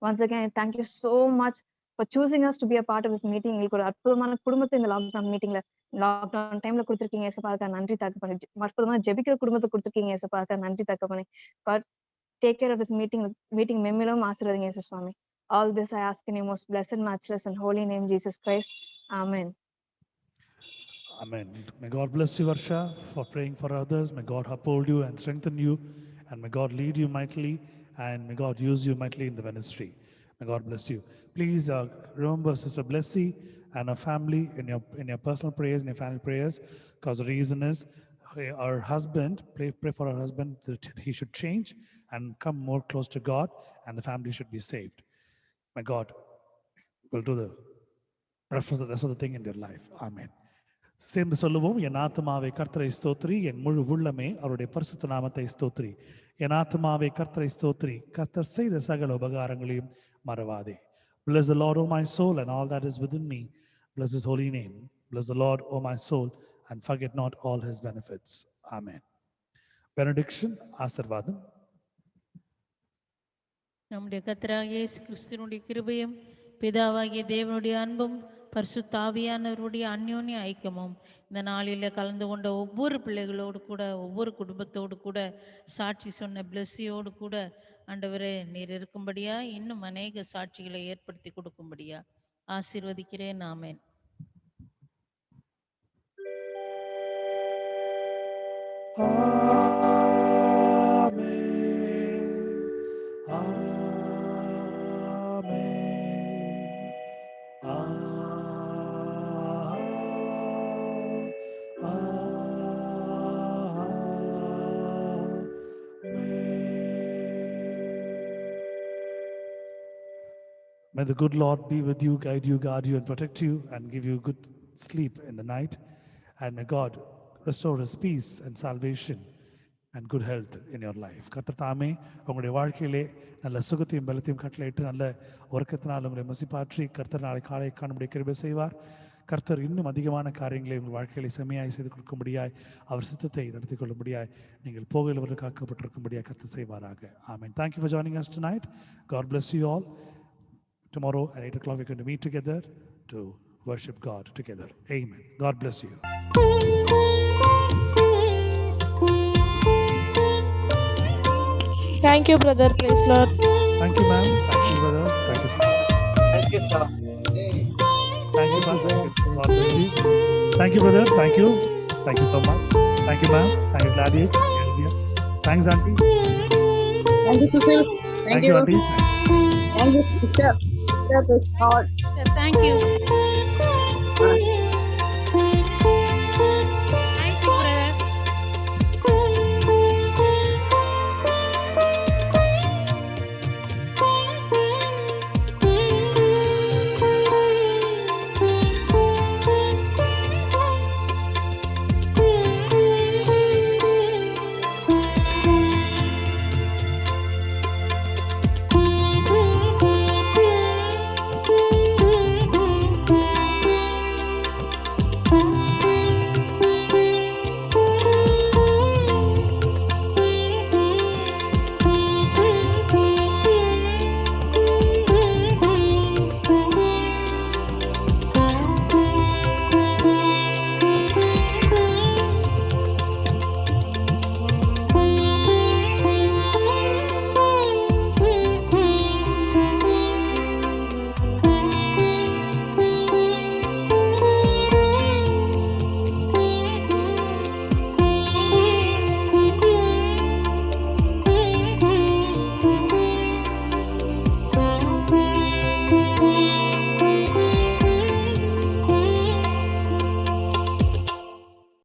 F: once again I thank you so much for choosing us to be a part of this meeting. எங்களுக்கு ஒரு அற்புதமான குடும்பத்தை இந்த லாக்டவுன் மீட்டிங்ல லாக்டவுன் டைம்ல கொடுத்துருக்கீங்க ஏசப்பா. அதுக்காக நன்றி தகப்பனே. அற்புதமான ஜெபிக்கிற குடும்பத்தை கொடுத்துருக்கீங்க ஏசப்பா. அதுக்காக நன்றி தகப்பனே. God, take care of this meeting மென்மேலும் ஆசீர்வதிங்க இயேசு சுவாமி. All this I ask in your most blessed, matchless and holy name, Jesus Christ. Amen.
A: Amen. May God bless you, Varsha, for praying for others. May God uphold you and strengthen you. And may God lead you mightily. And may God use you mightily in the ministry. May God bless you. Please remember Sister Blessy and her family in your personal prayers, in your family prayers. Because the reason is her husband, pray for her husband that he should change and come more close to God. And the family should be saved. May God will do the rest of the thing in their life. Amen. சேர்ந்து சொல்லுவோம். என் ஆத்துமாவே கர்த்தரை ஸ்தோத்திரி, என் முழு உள்ளமே அவருடைய பரிசுத்த நாமத்தை ஸ்தோத்திரி. என் ஆத்துமாவே கர்த்தரை ஸ்தோத்திரி, கர்த்தர் செய்த சகல உபகாரங்களையும் மறவாதே. Bless the Lord, O my soul, and all that is within me. Bless his holy name. Bless the Lord, O my soul, and forget not all his benefits. Amen. Benediction, ஆசீர்வாதம்.
G: நம்முடைய கர்த்தராகிய இயேசு கிறிஸ்துவினுடைய கிருபையும் பிதாவாகிய தேவனுடைய அன்பும் பரிசுத்த ஆவியானவருடைய அந்யோன்ய ஐக்கியமும் இந்த நாளில் கலந்து கொண்ட ஒவ்வொரு பிள்ளைகளோடு கூட, ஒவ்வொரு குடும்பத்தோடு கூட, சாட்சி சொன்ன பிளஸ்ஸியோடு கூட ஆண்டவரே நீர் இருக்கும்படியா, இன்னும் அநேக சாட்சிகளை ஏற்படுத்தி கொடுக்கும்படியா ஆசீர்வதிக்கிறேன். ஆமென்.
A: May the good Lord be with you, guide you, guard you, and protect you, and give you good sleep in the night. And may God restore his peace and salvation and good health in your life. கர்த்தர் தாமே உங்களுடைய வாழ்க்கையிலே நல்ல சுகத்தையும் பலத்தையும் கட்டளையிட்டு நல்ல உறக்கத்தினால் உங்களை மசிப்பாற்றி கர்த்தர் நாளை காலை காணும்படி கிருபை செய்வார். கர்த்தர் இன்னும் அதிகமான காரியங்களை உங்கள் வாழ்க்கையிலே செம்மையாய் செய்து கொடுக்கும்படியாய், அவர் சித்தத்தை நடத்தி கொள்ளும்படியாய், நீங்கள் போகிறவர்கள் காக்கப்பட்டிருக்கும்படியாய் கர்த்தர் செய்வாராக. Amen. Thank you for joining us tonight. God bless you all. Tomorrow at 8 o'clock we're going to meet together to worship God together. Amen. God bless you.
B: Thank you, brother. Praise Lord.
A: Thank you, ma'am. Thank you, brother. Thank you, sir.
H: Thank you, sir.
A: Thank you, ma'am. Thank you. God bless you. Thank you, brother. Thank you. Thank you so much. Thank you, ma'am. Thank you, Gladiator. Thanks, auntie.
E: Thank you, Sushil.
A: Thank you, auntie.
E: Thank you, sister. Praise God.
G: Thank you. Thank you, brother.
B: Thank you.